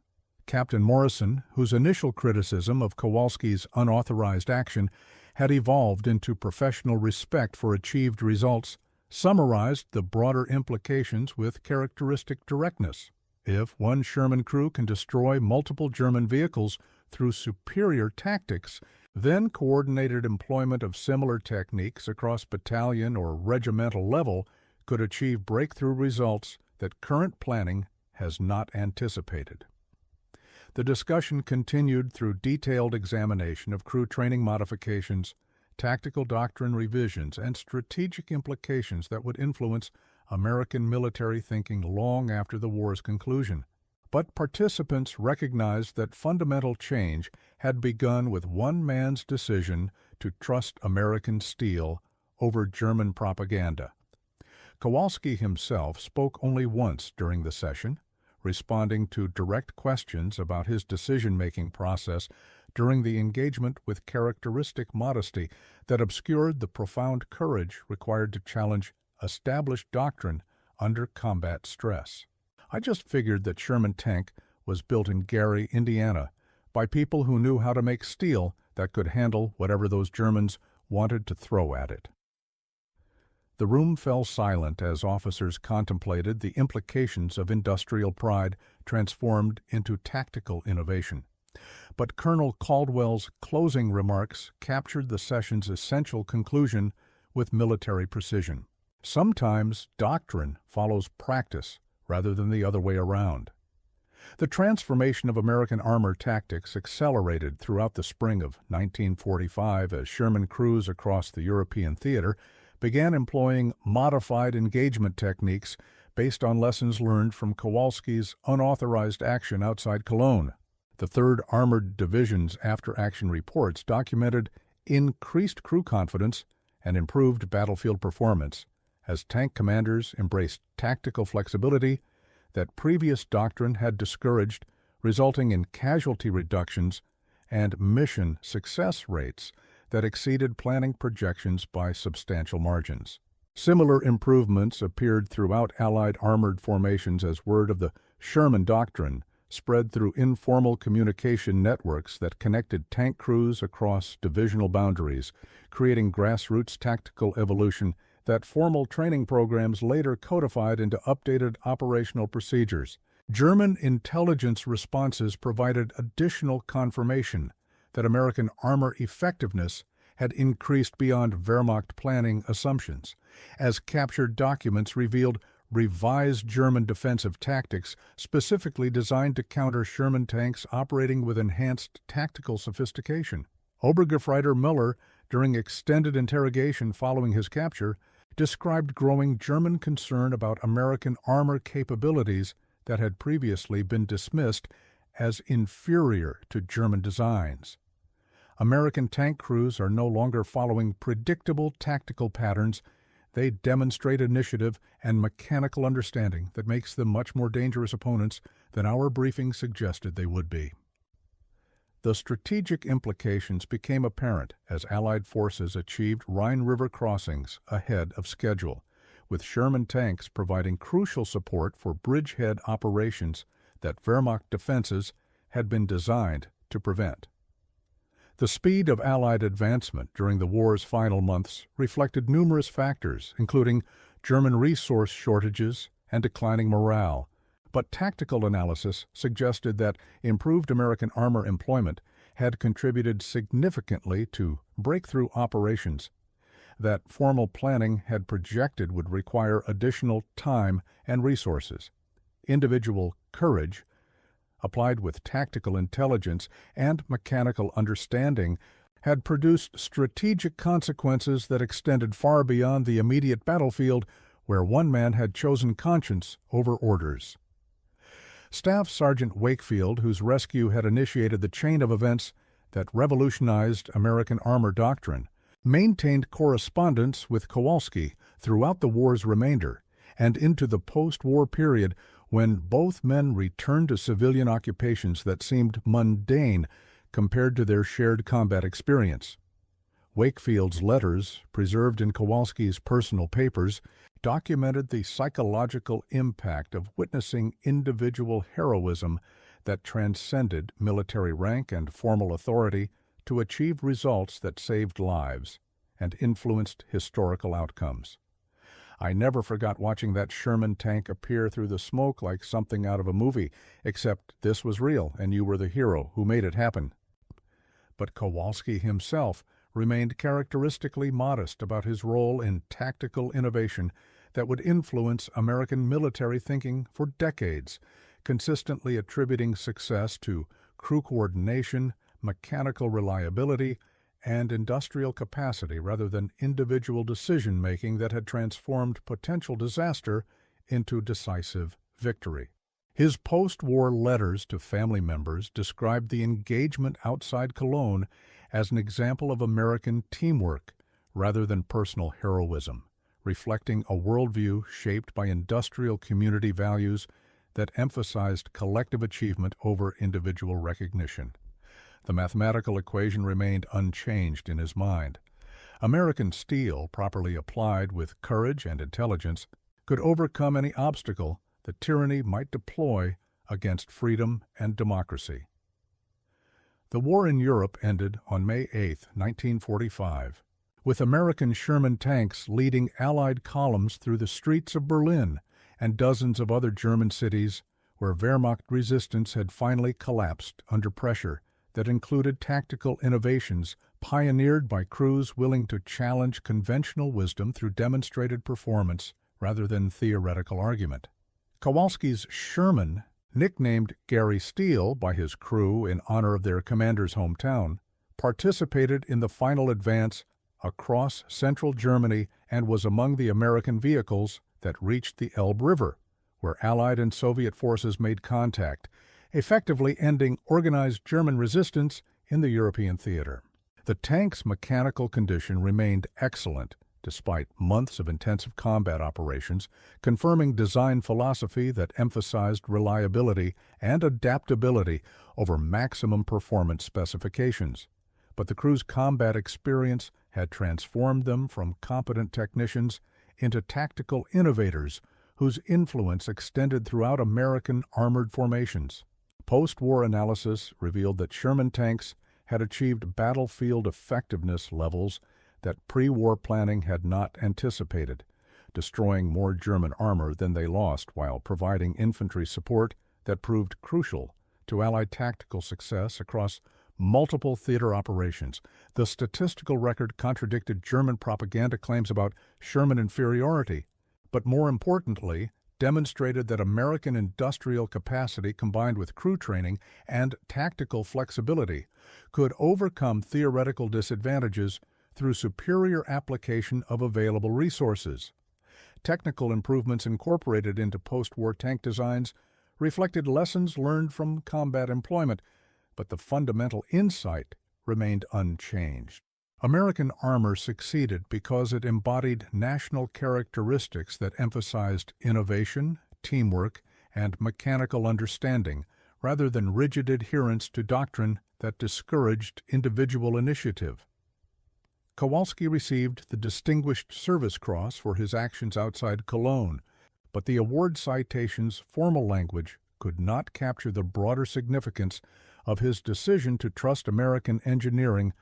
Captain Morrison, whose initial criticism of Kowalski's unauthorized action had evolved into professional respect for achieved results, summarized the broader implications with characteristic directness. If one Sherman crew can destroy multiple German vehicles through superior tactics, then coordinated employment of similar techniques across battalion or regimental level could achieve breakthrough results that current planning has not anticipated. The discussion continued through detailed examination of crew training modifications, tactical doctrine revisions, and strategic implications that would influence American military thinking long after the war's conclusion. But participants recognized that fundamental change had begun with one man's decision to trust American steel over German propaganda. Kowalski himself spoke only once during the session, responding to direct questions about his decision-making process during the engagement with characteristic modesty that obscured the profound courage required to challenge established doctrine under combat stress. I just figured that Sherman tank was built in Gary, Indiana, by people who knew how to make steel that could handle whatever those Germans wanted to throw at it. The room fell silent as officers contemplated the implications of industrial pride transformed into tactical innovation. But Colonel Caldwell's closing remarks captured the session's essential conclusion with military precision. Sometimes doctrine follows practice rather than the other way around. The transformation of American armor tactics accelerated throughout the spring of 1945 as Sherman crews across the European theater began employing modified engagement techniques based on lessons learned from Kowalski's unauthorized action outside Cologne. The 3rd Armored Division's after-action reports documented increased crew confidence and improved battlefield performance as tank commanders embraced tactical flexibility that previous doctrine had discouraged, resulting in casualty reductions and mission success rates that exceeded planning projections by substantial margins. Similar improvements appeared throughout Allied armored formations as word of the Sherman Doctrine spread through informal communication networks that connected tank crews across divisional boundaries, creating grassroots tactical evolution that formal training programs later codified into updated operational procedures. German intelligence responses provided additional confirmation that American armor effectiveness had increased beyond Wehrmacht planning assumptions, as captured documents revealed revised German defensive tactics specifically designed to counter Sherman tanks operating with enhanced tactical sophistication. Obergefreiter Müller, during extended interrogation following his capture, described growing German concern about American armor capabilities that had previously been dismissed as inferior to German designs. American tank crews are no longer following predictable tactical patterns. They demonstrate initiative and mechanical understanding that makes them much more dangerous opponents than our briefing suggested they would be. The strategic implications became apparent as Allied forces achieved Rhine River crossings ahead of schedule, with Sherman tanks providing crucial support for bridgehead operations that Wehrmacht defenses had been designed to prevent. The speed of Allied advancement during the war's final months reflected numerous factors, including German resource shortages and declining morale, but tactical analysis suggested that improved American armor employment had contributed significantly to breakthrough operations that formal planning had projected would require additional time and resources. Individual courage, applied with tactical intelligence and mechanical understanding, had produced strategic consequences that extended far beyond the immediate battlefield, where one man had chosen conscience over orders. Staff Sergeant Wakefield, whose rescue had initiated the chain of events that revolutionized American armor doctrine, maintained correspondence with Kowalski throughout the war's remainder and into the post-war period when both men returned to civilian occupations that seemed mundane compared to their shared combat experience. Wakefield's letters, preserved in Kowalski's personal papers, documented the psychological impact of witnessing individual heroism that transcended military rank and formal authority to achieve results that saved lives and influenced historical outcomes. I never forgot watching that Sherman tank appear through the smoke like something out of a movie, except this was real and you were the hero who made it happen. But Kowalski himself remained characteristically modest about his role in tactical innovation that would influence American military thinking for decades, consistently attributing success to crew coordination, mechanical reliability, and industrial capacity rather than individual decision-making that had transformed potential disaster into decisive victory. His post-war letters to family members described the engagement outside Cologne as an example of American teamwork rather than personal heroism, reflecting a worldview shaped by industrial community values that emphasized collective achievement over individual recognition. The mathematical equation remained unchanged in his mind. American steel, properly applied with courage and intelligence, could overcome any obstacle that tyranny might deploy against freedom and democracy. The war in Europe ended on May 8, 1945, with American Sherman tanks leading Allied columns through the streets of Berlin and dozens of other German cities where Wehrmacht resistance had finally collapsed under pressure that included tactical innovations pioneered by crews willing to challenge conventional wisdom through demonstrated performance rather than theoretical argument. Kowalski's Sherman, nicknamed Gary Steele by his crew in honor of their commander's hometown, participated in the final advance across central Germany and was among the American vehicles that reached the Elbe River, where Allied and Soviet forces made contact, effectively ending organized German resistance in the European theater. The tank's mechanical condition remained excellent, despite months of intensive combat operations, confirming design philosophy that emphasized reliability and adaptability over maximum performance specifications. But the crew's combat experience had transformed them from competent technicians into tactical innovators whose influence extended throughout American armored formations. Post-war analysis revealed that Sherman tanks had achieved battlefield effectiveness levels that pre-war planning had not anticipated, destroying more German armor than they lost while providing infantry support that proved crucial to Allied tactical success across multiple theater operations. The statistical record contradicted German propaganda claims about Sherman inferiority, but more importantly, demonstrated that American industrial capacity combined with crew training and tactical flexibility could overcome theoretical disadvantages through superior application of available resources. Technical improvements incorporated into post-war tank designs reflected lessons learned from combat employment, but the fundamental insight remained unchanged. American armor succeeded because it embodied national characteristics that emphasized innovation, teamwork, and mechanical understanding, rather than rigid adherence to doctrine that discouraged individual initiative. Kowalski received the Distinguished Service Cross for his actions outside Cologne, but the award citation's formal language could not capture the broader significance of his decision to trust American engineering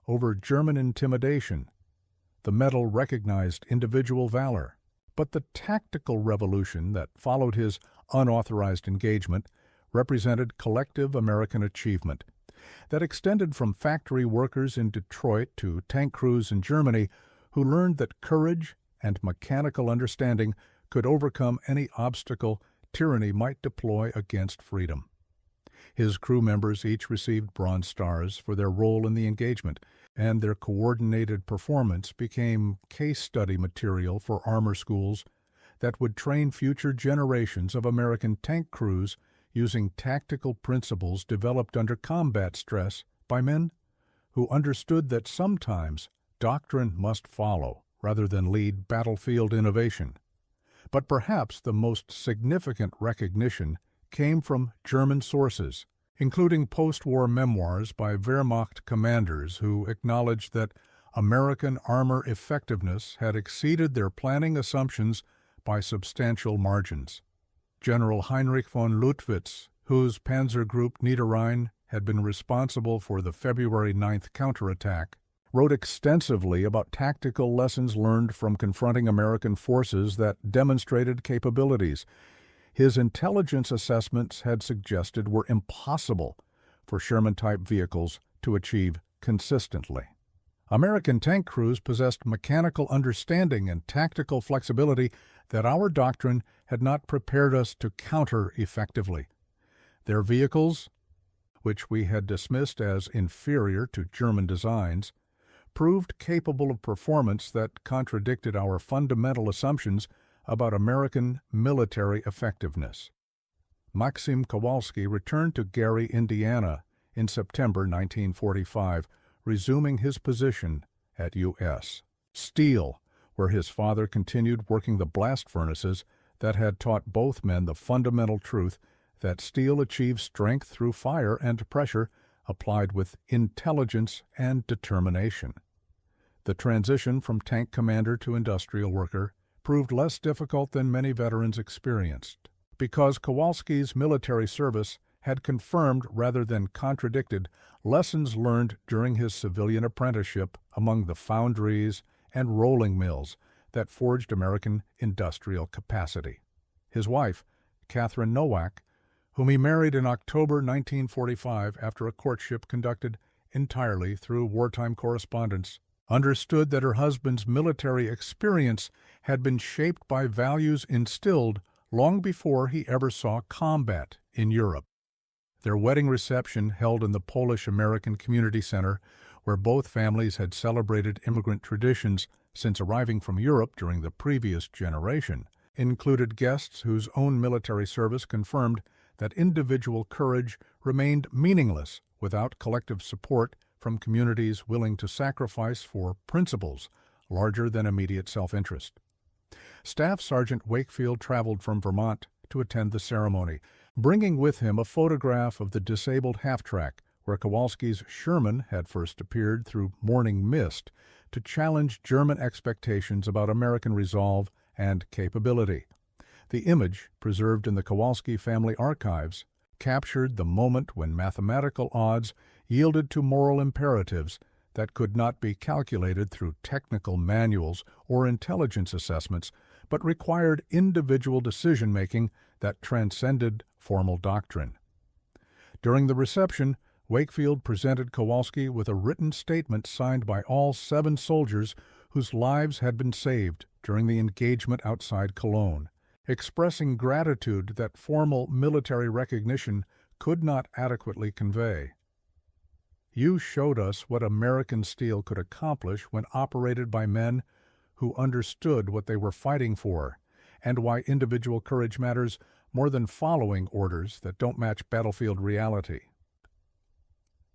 over German intimidation. The medal recognized individual valor, but the tactical revolution that followed his unauthorized engagement represented collective American achievement that extended from factory workers in Detroit to tank crews in Germany who learned that courage and mechanical understanding could overcome any obstacle tyranny might deploy against freedom. His crew members each received Bronze Stars for their role in the engagement, and their coordinated performance became case study material for armor schools that would train future generations of American tank crews using tactical principles developed under combat stress by men who understood that sometimes doctrine must follow rather than lead battlefield innovation. But perhaps the most significant recognition came from German sources, including post-war memoirs by Wehrmacht commanders who acknowledged that American armor effectiveness had exceeded their planning assumptions by substantial margins. General Heinrich von Luttwitz, whose Panzer Group Niederrhein had been responsible for the February 9th counterattack, wrote extensively about tactical lessons learned from confronting American forces that demonstrated capabilities his intelligence assessments had suggested were impossible for Sherman-type vehicles to achieve consistently. American tank crews possessed mechanical understanding and tactical flexibility that our doctrine had not prepared us to counter effectively. Their vehicles, which we had dismissed as inferior to German designs, proved capable of performance that contradicted our fundamental assumptions about American military effectiveness. Maxim Kowalski returned to Gary, Indiana in September 1945, resuming his position at U.S. Steel, where his father continued working the blast furnaces that had taught both men the fundamental truth that steel achieves strength through fire and pressure applied with intelligence and determination. The transition from tank commander to industrial worker proved less difficult than many veterans experienced, because Kowalski's military service had confirmed rather than contradicted lessons learned during his civilian apprenticeship among the foundries and rolling mills that forged American industrial capacity. His wife, Catherine Nowak, whom he married in October 1945 after a courtship conducted entirely through wartime correspondence, understood that her husband's military experience had been shaped by values instilled long before he ever saw combat in Europe. Their wedding reception, held in the Polish-American Community Center, where both families had celebrated immigrant traditions since arriving from Europe during the previous generation, included guests whose own military service confirmed that individual courage remained meaningless without collective support from communities willing to sacrifice for principles larger than immediate self-interest. Staff Sergeant Wakefield traveled from Vermont to attend the ceremony, bringing with him a photograph of the disabled half-track where Kowalski's Sherman had first appeared through morning mist to challenge German expectations about American resolve and capability. The image, preserved in the Kowalski family archives, captured the moment when mathematical odds yielded to moral imperatives that could not be calculated through technical manuals or intelligence assessments, but required individual decision-making that transcended formal doctrine. During the reception, Wakefield presented Kowalski with a written statement signed by all 7 soldiers whose lives had been saved during the engagement outside Cologne, expressing gratitude that formal military recognition could not adequately convey. "You showed us what American steel could accomplish when operated by men who understood what they were fighting for, and why individual courage matters more than following orders that don't match battlefield reality."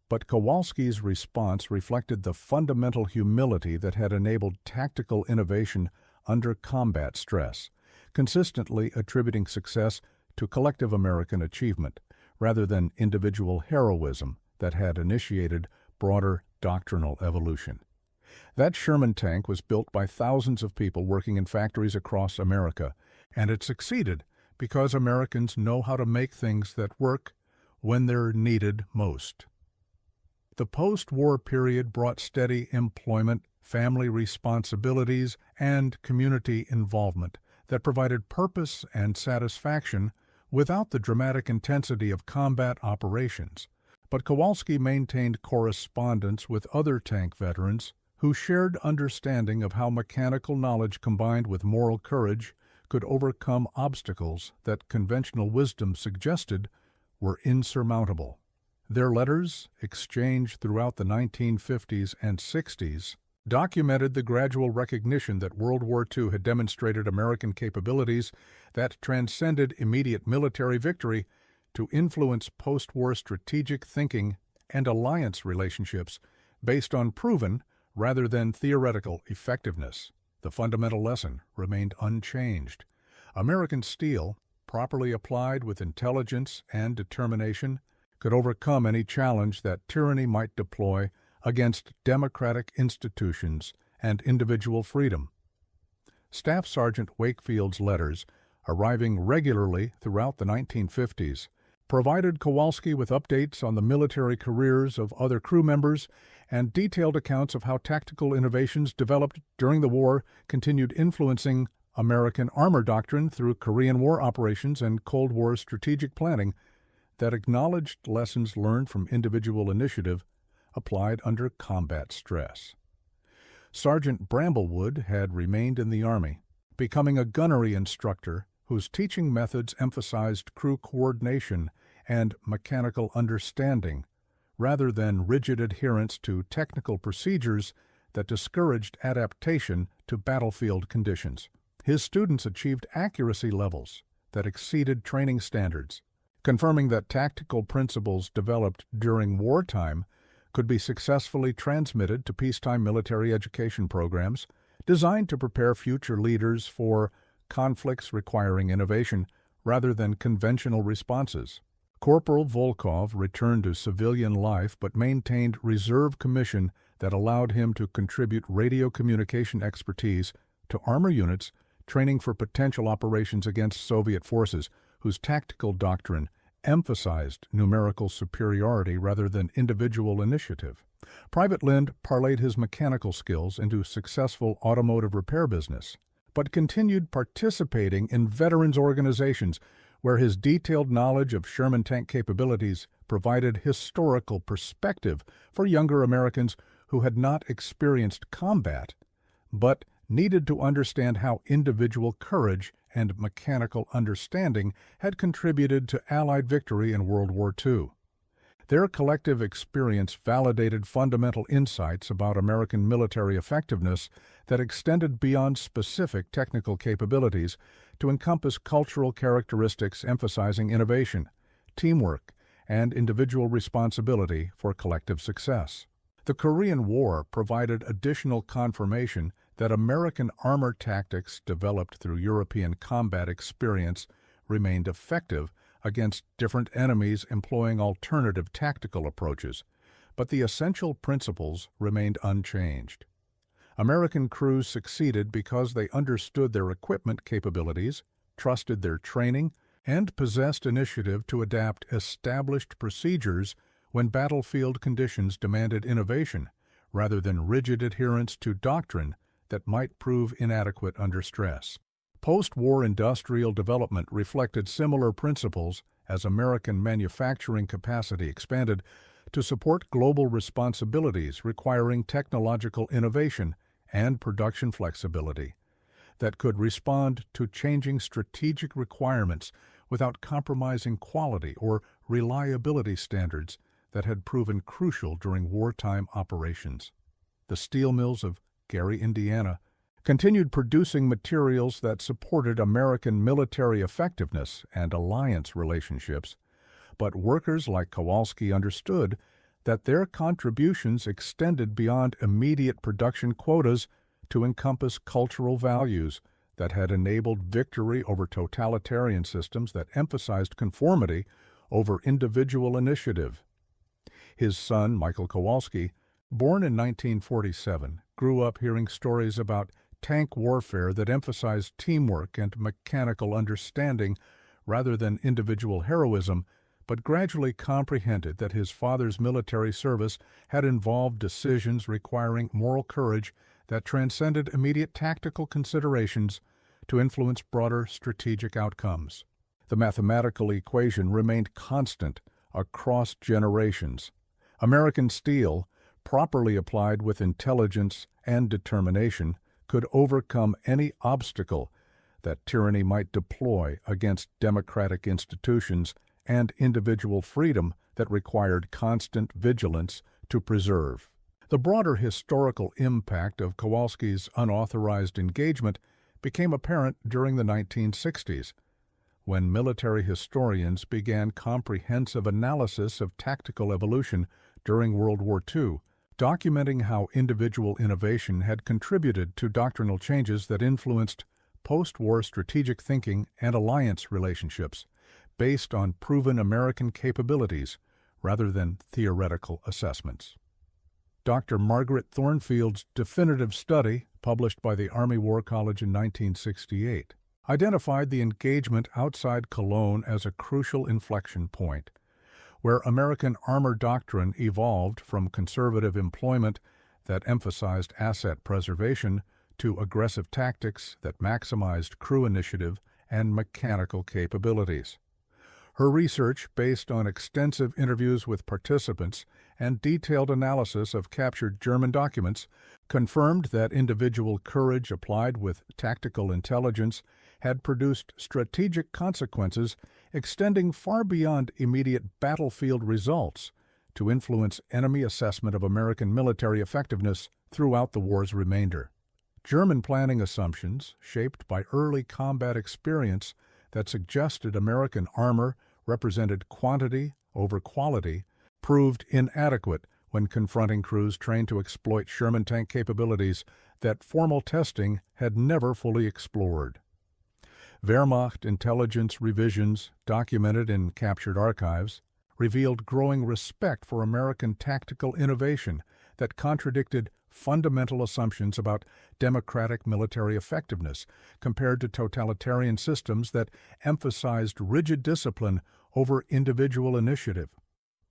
But Kowalski's response reflected the fundamental humility that had enabled tactical innovation under combat stress, consistently attributing success to collective American achievement, rather than individual heroism that had initiated broader doctrinal evolution. That Sherman tank was built by thousands of people working in factories across America, and it succeeded because Americans know how to make things that work when they're needed most. The post-war period brought steady employment, family responsibilities, and community involvement that provided purpose and satisfaction without the dramatic intensity of combat operations. But Kowalski maintained correspondence with other tank veterans who shared understanding of how mechanical knowledge combined with moral courage could overcome obstacles that conventional wisdom suggested were insurmountable. Their letters, exchanged throughout the 1950s and 60s, documented the gradual recognition that World War II had demonstrated American capabilities that transcended immediate military victory to influence post-war strategic thinking and alliance relationships based on proven rather than theoretical effectiveness. The fundamental lesson remained unchanged. American steel, properly applied with intelligence and determination, could overcome any challenge that tyranny might deploy against democratic institutions and individual freedom. Staff Sergeant Wakefield's letters, arriving regularly throughout the 1950s, provided Kowalski with updates on the military careers of other crew members and detailed accounts of how tactical innovations developed during the war continued influencing American armor doctrine through Korean War operations and Cold War strategic planning that acknowledged lessons learned from individual initiative applied under combat stress. Sergeant Bramblewood had remained in the Army, becoming a gunnery instructor whose teaching methods emphasized crew coordination and mechanical understanding, rather than rigid adherence to technical procedures that discouraged adaptation to battlefield conditions. His students achieved accuracy levels that exceeded training standards, confirming that tactical principles developed during wartime could be successfully transmitted to peacetime military education programs designed to prepare future leaders for conflicts requiring innovation rather than conventional responses. Corporal Volkov returned to civilian life but maintained reserve commission that allowed him to contribute radio communication expertise to armor units training for potential operations against Soviet forces, whose tactical doctrine emphasized numerical superiority rather than individual initiative. Private Lind parlayed his mechanical skills into successful automotive repair business, but continued participating in veterans organizations where his detailed knowledge of Sherman tank capabilities provided historical perspective for younger Americans who had not experienced combat, but needed to understand how individual courage and mechanical understanding had contributed to Allied victory in World War II. Their collective experience validated fundamental insights about American military effectiveness that extended beyond specific technical capabilities to encompass cultural characteristics emphasizing innovation, teamwork, and individual responsibility for collective success. The Korean War provided additional confirmation that American armor tactics developed through European combat experience remained effective against different enemies employing alternative tactical approaches, but the essential principles remained unchanged. American crews succeeded because they understood their equipment capabilities, trusted their training, and possessed initiative to adapt established procedures when battlefield conditions demanded innovation, rather than rigid adherence to doctrine that might prove inadequate under stress. Post-war industrial development reflected similar principles as American manufacturing capacity expanded to support global responsibilities requiring technological innovation and production flexibility that could respond to changing strategic requirements without compromising quality or reliability standards that had proven crucial during wartime operations. The steel mills of Gary, Indiana, continued producing materials that supported American military effectiveness and alliance relationships, but workers like Kowalski understood that their contributions extended beyond immediate production quotas to encompass cultural values that had enabled victory over totalitarian systems that emphasized conformity over individual initiative. His son, Michael Kowalski, born in 1947, grew up hearing stories about tank warfare that emphasized teamwork and mechanical understanding rather than individual heroism, but gradually comprehended that his father's military service had involved decisions requiring moral courage that transcended immediate tactical considerations to influence broader strategic outcomes. The mathematical equation remained constant across generations. American steel, properly applied with intelligence and determination, could overcome any obstacle that tyranny might deploy against democratic institutions and individual freedom that required constant vigilance to preserve. The broader historical impact of Kowalski's unauthorized engagement became apparent during the 1960s, when military historians began comprehensive analysis of tactical evolution during World War II, documenting how individual innovation had contributed to doctrinal changes that influenced post-war strategic thinking and alliance relationships, based on proven American capabilities rather than theoretical assessments. Dr. Margaret Thornfield's definitive study, published by the Army War College in 1968, identified the engagement outside Cologne as a crucial inflection point, where American armor doctrine evolved from conservative employment that emphasized asset preservation to aggressive tactics that maximized crew initiative and mechanical capabilities. Her research, based on extensive interviews with participants and detailed analysis of captured German documents, confirmed that individual courage applied with tactical intelligence had produced strategic consequences extending far beyond immediate battlefield results to influence enemy assessment of American military effectiveness throughout the war's remainder. German planning assumptions, shaped by early combat experience that suggested American armor represented quantity over quality, proved inadequate when confronting crews trained to exploit Sherman tank capabilities that formal testing had never fully explored. Wehrmacht intelligence revisions, documented in captured archives, revealed growing respect for American tactical innovation that contradicted fundamental assumptions about democratic military effectiveness compared to totalitarian systems that emphasized rigid discipline over individual initiative.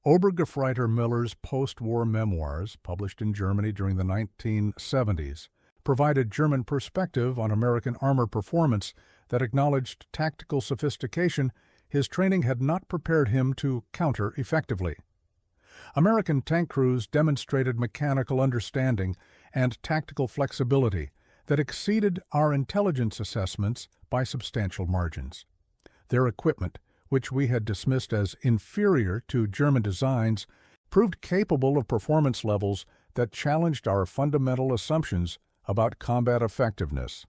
Obergefreiter Miller's post-war memoirs, published in Germany during the 1970s, provided German perspective on American armor performance that acknowledged tactical sophistication his training had not prepared him to counter effectively. American tank crews demonstrated mechanical understanding and tactical flexibility that exceeded our intelligence assessments by substantial margins. Their equipment, which we had dismissed as inferior to German designs, proved capable of performance levels that challenged our fundamental assumptions about combat effectiveness.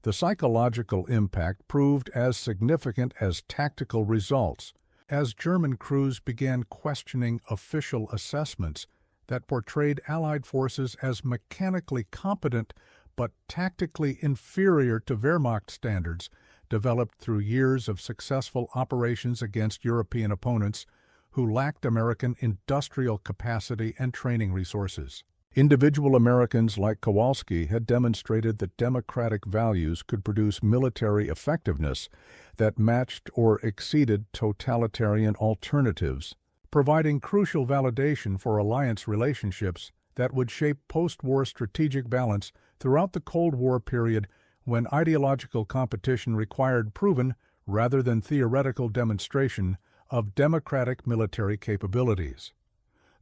The psychological impact proved as significant as tactical results, as German crews began questioning official assessments that portrayed Allied forces as mechanically competent but tactically inferior to Wehrmacht standards developed through years of successful operations against European opponents who lacked American industrial capacity and training resources. Individual Americans like Kowalski had demonstrated that democratic values could produce military effectiveness that matched or exceeded totalitarian alternatives, providing crucial validation for alliance relationships that would shape post-war strategic balance throughout the Cold War period when ideological competition required proven rather than theoretical demonstration of democratic military capabilities.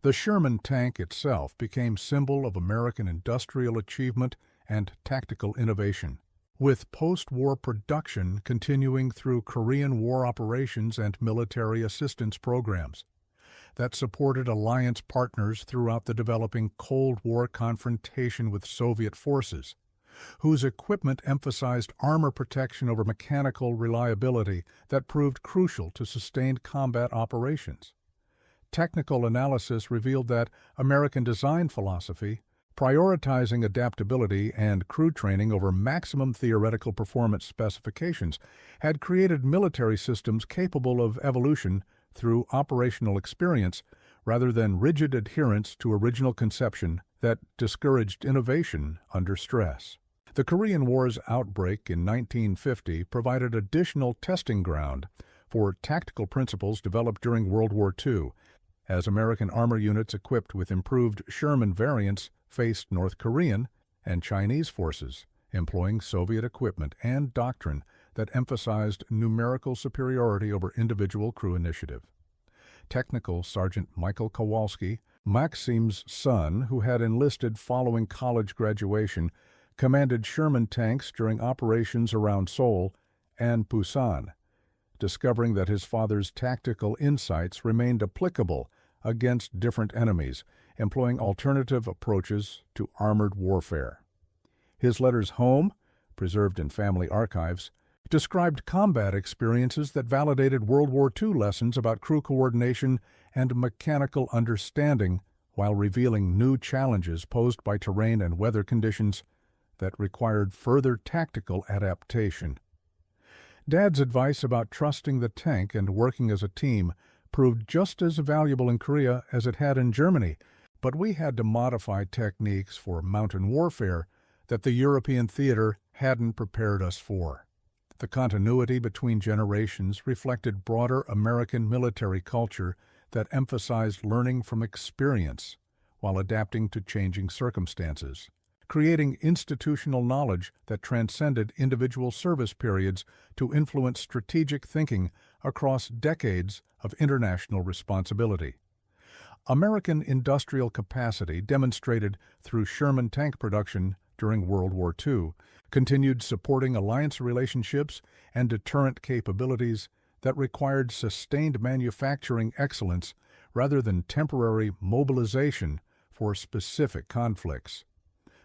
The Sherman tank itself became symbol of American industrial achievement and tactical innovation, with post-war production continuing through Korean War operations and military assistance programs that supported alliance partners throughout the developing Cold War confrontation with Soviet forces, whose equipment emphasized armor protection over mechanical reliability that proved crucial to sustained combat operations. Technical analysis revealed that American design philosophy, prioritizing adaptability and crew training over maximum theoretical performance specifications, had created military systems capable of evolution through operational experience rather than rigid adherence to original conception that discouraged innovation under stress. The Korean War's outbreak in 1950 provided additional testing ground for tactical principles developed during World War II, as American armor units equipped with improved Sherman variants faced North Korean and Chinese forces, employing Soviet equipment and doctrine that emphasized numerical superiority over individual crew initiative. Technical Sergeant Michael Kowalski, Maxim's son, who had enlisted following college graduation, commanded Sherman tanks during operations around Seoul and Busan, discovering that his father's tactical insights remained applicable against different enemies, employing alternative approaches to armored warfare. His letters home, preserved in family archives, described combat experiences that validated World War II lessons about crew coordination and mechanical understanding while revealing new challenges posed by terrain and weather conditions that required further tactical adaptation. Dad's advice about trusting the tank and working as a team proved just as valuable in Korea as it had in Germany, but we had to modify techniques for mountain warfare that the European theater hadn't prepared us for. The continuity between generations reflected broader American military culture that emphasized learning from experience while adapting to changing circumstances, creating institutional knowledge that transcended individual service periods to influence strategic thinking across decades of international responsibility. American industrial capacity, demonstrated through Sherman tank production during World War II, continued supporting alliance relationships and deterrent capabilities that required sustained manufacturing excellence rather than temporary mobilization for specific conflicts.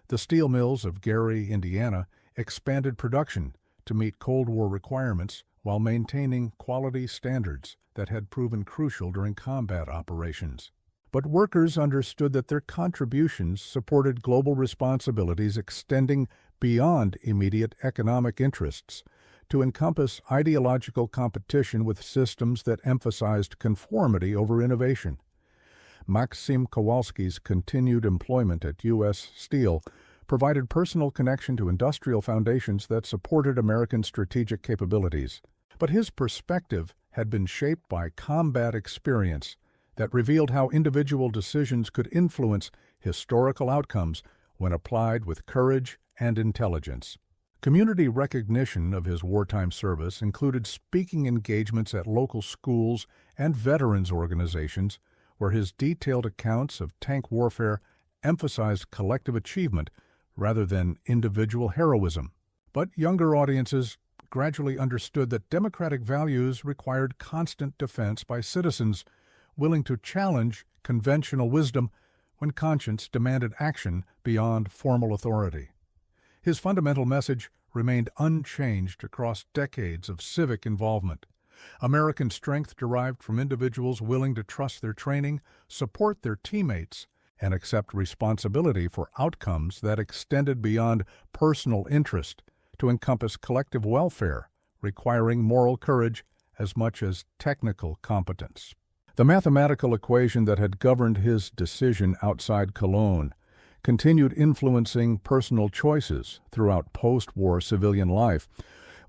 The steel mills of Gary, Indiana, expanded production to meet Cold War requirements while maintaining quality standards that had proven crucial during combat operations. But workers understood that their contributions supported global responsibilities extending beyond immediate economic interests to encompass ideological competition with systems that emphasized conformity over innovation. Maxim Kowalski's continued employment at U.S. Steel provided personal connection to industrial foundations that supported American strategic capabilities. But his perspective had been shaped by combat experience that revealed how individual decisions could influence historical outcomes when applied with courage and intelligence. Community recognition of his wartime service included speaking engagements at local schools and veterans organizations, where his detailed accounts of tank warfare emphasized collective achievement rather than individual heroism. But younger audiences gradually understood that democratic values required constant defense by citizens willing to challenge conventional wisdom when conscience demanded action beyond formal authority. His fundamental message remained unchanged across decades of civic involvement. American strength derived from individuals willing to trust their training, support their teammates, and accept responsibility for outcomes that extended beyond personal interest to encompass collective welfare, requiring moral courage as much as technical competence. The mathematical equation that had governed his decision outside Cologne continued influencing personal choices throughout post-war civilian life,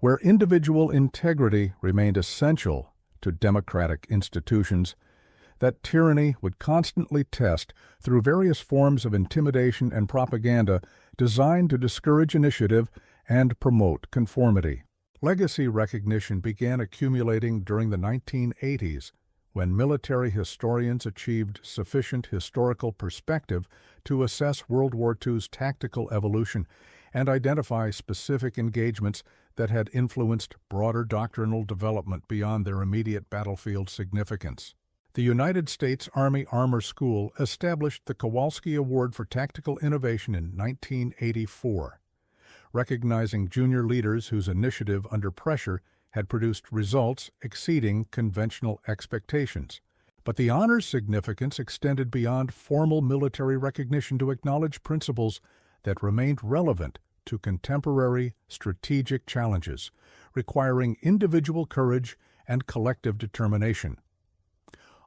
where individual integrity remained essential to democratic institutions that tyranny would constantly test through various forms of intimidation and propaganda designed to discourage initiative and promote conformity. Legacy recognition began accumulating during the 1980s, when military historians achieved sufficient historical perspective to assess World War II's tactical evolution and identify specific engagements that had influenced broader doctrinal development beyond their immediate battlefield significance. The United States Army Armor School established the Kowalski Award for Tactical Innovation in 1984, recognizing junior leaders whose initiative under pressure had produced results exceeding conventional expectations. But the honor's significance extended beyond formal military recognition to acknowledge principles that remained relevant to contemporary strategic challenges, requiring individual courage and collective determination.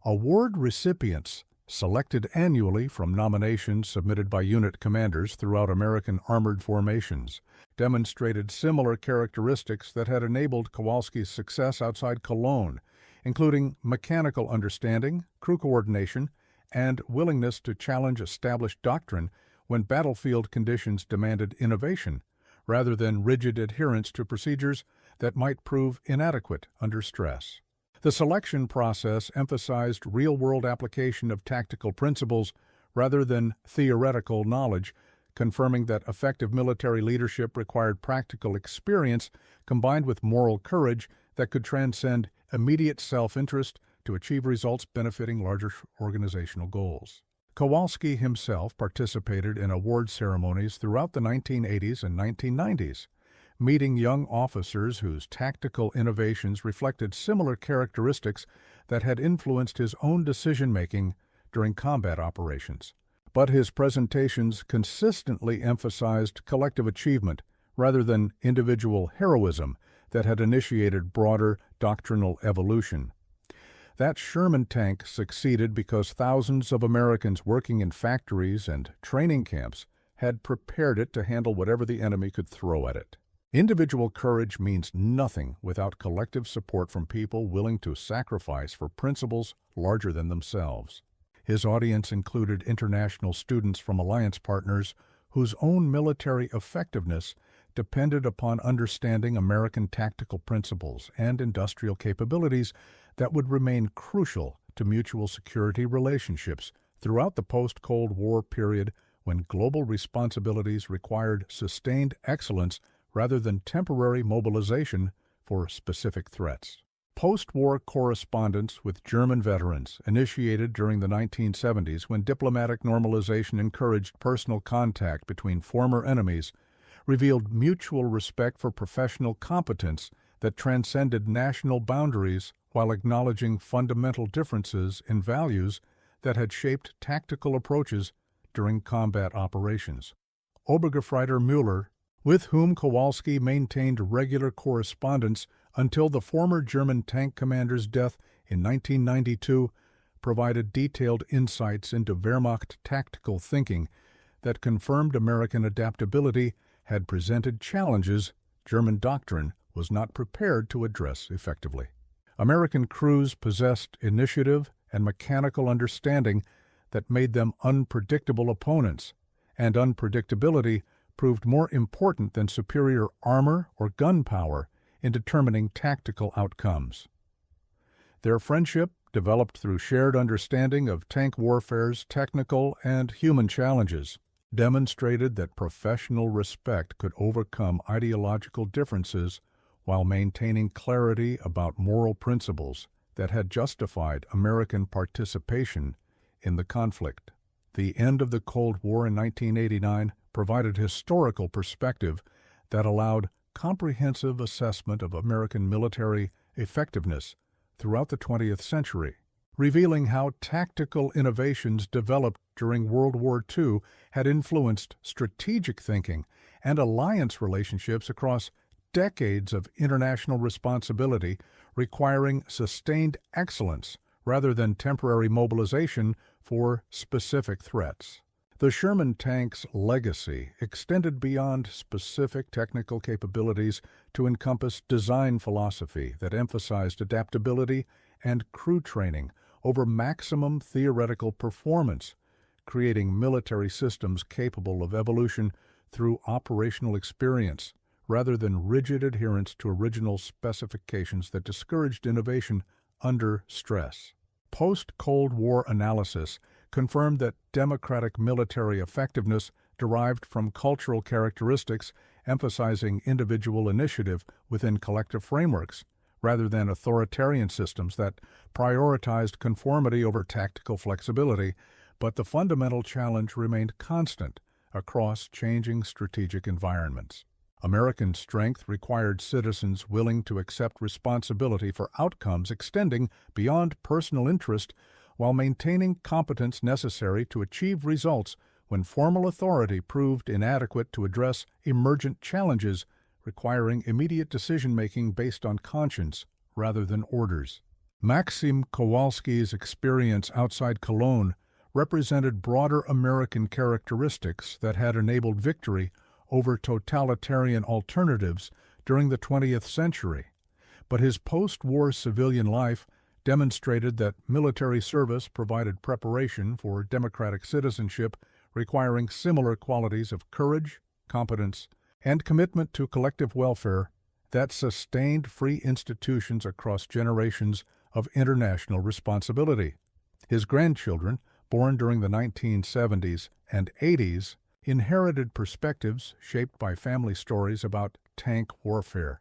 Award recipients, selected annually from nominations submitted by unit commanders throughout American armored formations, demonstrated similar characteristics that had enabled Kowalski's success outside Cologne, including mechanical understanding, crew coordination, and willingness to challenge established doctrine when battlefield conditions demanded innovation, rather than rigid adherence to procedures that might prove inadequate under stress. The selection process emphasized real-world application of tactical principles rather than theoretical knowledge, confirming that effective military leadership required practical experience combined with moral courage that could transcend immediate self-interest to achieve results benefiting larger organizational goals. Kowalski himself participated in award ceremonies throughout the 1980s and 1990s, meeting young officers whose tactical innovations reflected similar characteristics that had influenced his own decision-making during combat operations. But his presentations consistently emphasized collective achievement rather than individual heroism that had initiated broader doctrinal evolution. That Sherman tank succeeded because thousands of Americans working in factories and training camps had prepared it to handle whatever the enemy could throw at it. Individual courage means nothing without collective support from people willing to sacrifice for principles larger than themselves. His audience included international students from alliance partners whose own military effectiveness depended upon understanding American tactical principles and industrial capabilities that would remain crucial to mutual security relationships throughout the post-Cold War period when global responsibilities required sustained excellence rather than temporary mobilization for specific threats. Post-war correspondence with German veterans, initiated during the 1970s when diplomatic normalization encouraged personal contact between former enemies, revealed mutual respect for professional competence that transcended national boundaries while acknowledging fundamental differences in values that had shaped tactical approaches during combat operations. Obergefreiter Müller, with whom Kowalski maintained regular correspondence until the former German tank commander's death in 1992, provided detailed insights into Wehrmacht tactical thinking that confirmed American adaptability had presented challenges German doctrine was not prepared to address effectively. American crews possessed initiative and mechanical understanding that made them unpredictable opponents, and unpredictability proved more important than superior armor or gunpowder in determining tactical outcomes. Their friendship, developed through shared understanding of tank warfare's technical and human challenges, demonstrated that professional respect could overcome ideological differences while maintaining clarity about moral principles that had justified American participation in the conflict. The end of the Cold War in 1989 provided historical perspective that allowed comprehensive assessment of American military effectiveness throughout the 20th century, revealing how tactical innovations developed during World War II had influenced strategic thinking and alliance relationships across decades of international responsibility, requiring sustained excellence rather than temporary mobilization for specific threats. The Sherman tank's legacy extended beyond specific technical capabilities to encompass design philosophy that emphasized adaptability and crew training over maximum theoretical performance, creating military systems capable of evolution through operational experience rather than rigid adherence to original specifications that discouraged innovation under stress. Post-Cold War analysis confirmed that democratic military effectiveness derived from cultural characteristics emphasizing individual initiative within collective frameworks, rather than authoritarian systems that prioritized conformity over tactical flexibility, but the fundamental challenge remained constant across changing strategic environments. American strength required citizens willing to accept responsibility for outcomes extending beyond personal interest while maintaining competence necessary to achieve results when formal authority proved inadequate to address emergent challenges requiring immediate decision-making based on conscience rather than orders. Maxim Kowalski's experience outside Cologne represented broader American characteristics that had enabled victory over totalitarian alternatives during the 20th century, but his post-war civilian life demonstrated that military service provided preparation for democratic citizenship requiring similar qualities of courage, competence, and commitment to collective welfare that sustained free institutions across generations of international responsibility. His grandchildren, born during the 1970s and 80s, inherited perspectives shaped by family stories about tank warfare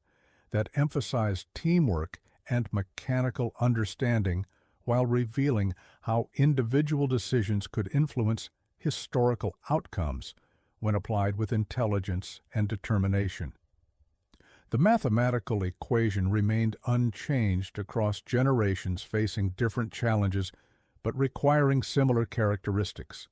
that emphasized teamwork and mechanical understanding while revealing how individual decisions could influence historical outcomes when applied with intelligence and determination. The mathematical equation remained unchanged across generations facing different challenges but requiring similar characteristics.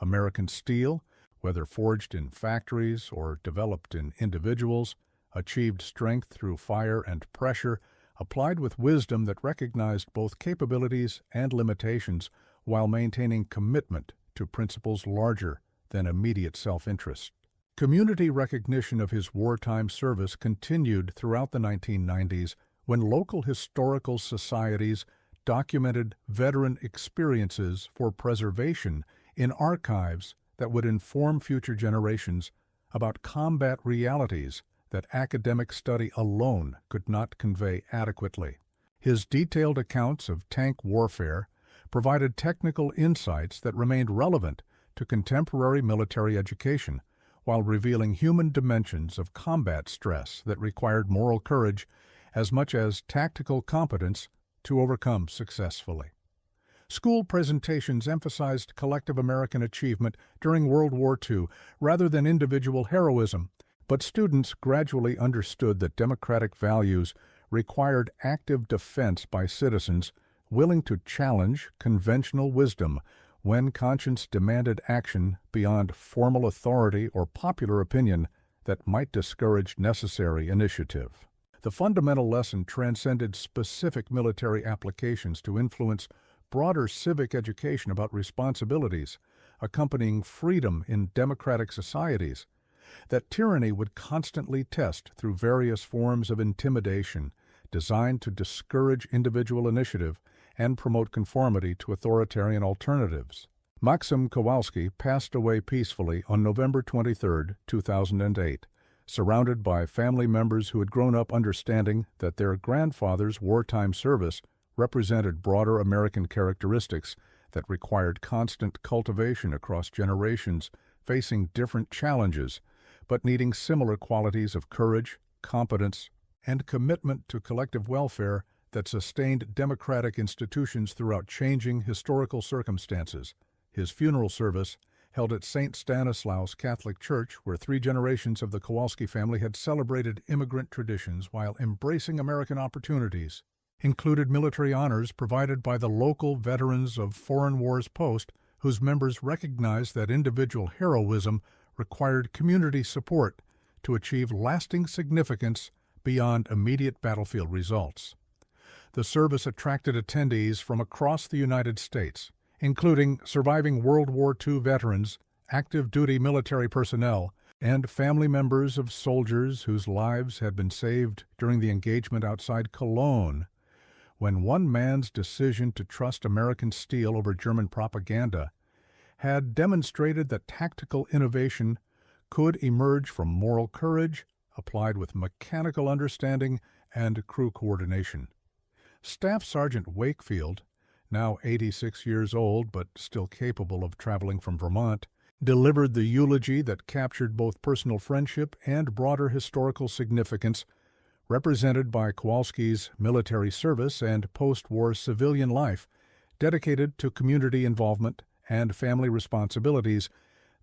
American steel, whether forged in factories or developed in individuals, achieved strength through fire and pressure, applied with wisdom that recognized both capabilities and limitations while maintaining commitment to principles larger than immediate self-interest. Community recognition of his wartime service continued throughout the 1990s when local historical societies documented veteran experiences for preservation in archives that would inform future generations about combat realities that academic study alone could not convey adequately. His detailed accounts of tank warfare provided technical insights that remained relevant to contemporary military education, while revealing human dimensions of combat stress that required moral courage as much as tactical competence to overcome successfully. School presentations emphasized collective American achievement during World War II rather than individual heroism, but students gradually understood that democratic values required active defense by citizens willing to challenge conventional wisdom when conscience demanded action beyond formal authority or popular opinion that might discourage necessary initiative. The fundamental lesson transcended specific military applications to influence broader civic education about responsibilities accompanying freedom in democratic societies, that tyranny would constantly test through various forms of intimidation designed to discourage individual initiative and promote conformity to authoritarian alternatives. Maxim Kowalski passed away peacefully on November 23, 2008, surrounded by family members who had grown up understanding that their grandfather's wartime service represented broader American characteristics that required constant cultivation across generations, facing different challenges, but needing similar qualities of courage, competence, and commitment to collective welfare that sustained democratic institutions throughout changing historical circumstances. His funeral service, held at St. Stanislaus Catholic Church, where 3 generations of the Kowalski family had celebrated immigrant traditions while embracing American opportunities, included military honors provided by the local Veterans of Foreign Wars Post, whose members recognized that individual heroism required community support to achieve lasting significance beyond immediate battlefield results. The service attracted attendees from across the United States, including surviving World War II veterans, active duty military personnel, and family members of soldiers whose lives had been saved during the engagement outside Cologne, when one man's decision to trust American steel over German propaganda had demonstrated that tactical innovation could emerge from moral courage applied with mechanical understanding and crew coordination. Staff Sergeant Wakefield, now 86 years old but still capable of traveling from Vermont, delivered the eulogy that captured both personal friendship and broader historical significance, represented by Kowalski's military service and post-war civilian life, dedicated to community involvement and family responsibilities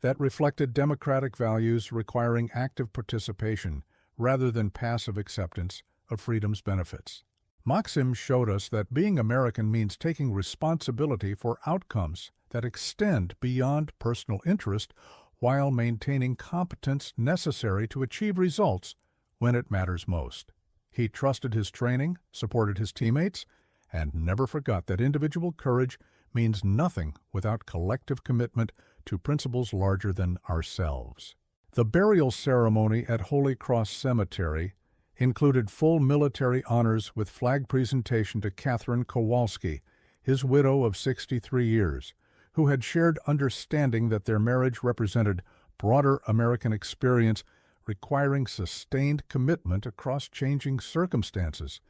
that reflected democratic values requiring active participation rather than passive acceptance of freedom's benefits. Maxim showed us that being American means taking responsibility for outcomes that extend beyond personal interest while maintaining competence necessary to achieve results when it matters most. He trusted his training, supported his teammates, and never forgot that individual courage means nothing without collective commitment to principles larger than ourselves. The burial ceremony at Holy Cross Cemetery included full military honors with flag presentation to Catherine Kowalski, his widow of 63 years, who had shared understanding that their marriage represented broader American experience requiring sustained commitment across changing circumstances,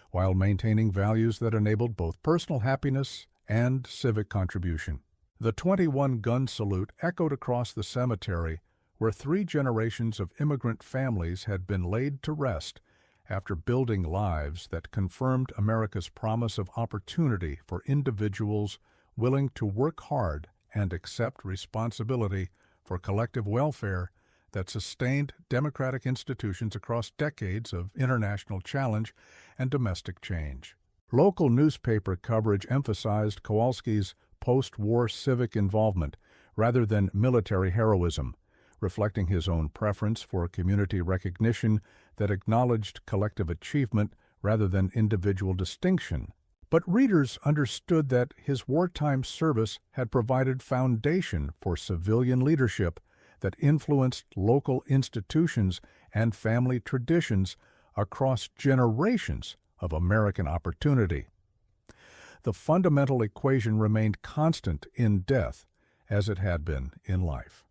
while maintaining values that enabled both personal happiness and civic contribution. The 21-gun salute echoed across the cemetery, where 3 generations of immigrant families had been laid to rest after building lives that confirmed America's promise of opportunity for individuals willing to work hard and accept responsibility for collective welfare that sustained democratic institutions across decades of international challenge and domestic change. Local newspaper coverage emphasized Kowalski's post-war civic involvement rather than military heroism, reflecting his own preference for community recognition that acknowledged collective achievement rather than individual distinction. But readers understood that his wartime service had provided foundation for civilian leadership that influenced local institutions and family traditions across generations of American opportunity. The fundamental equation remained constant in death as it had been in life.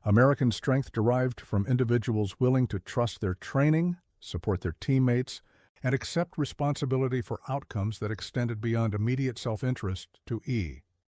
American strength derived from individuals willing to trust their training, support their teammates, and accept responsibility for outcomes that extended beyond immediate self-interest to E.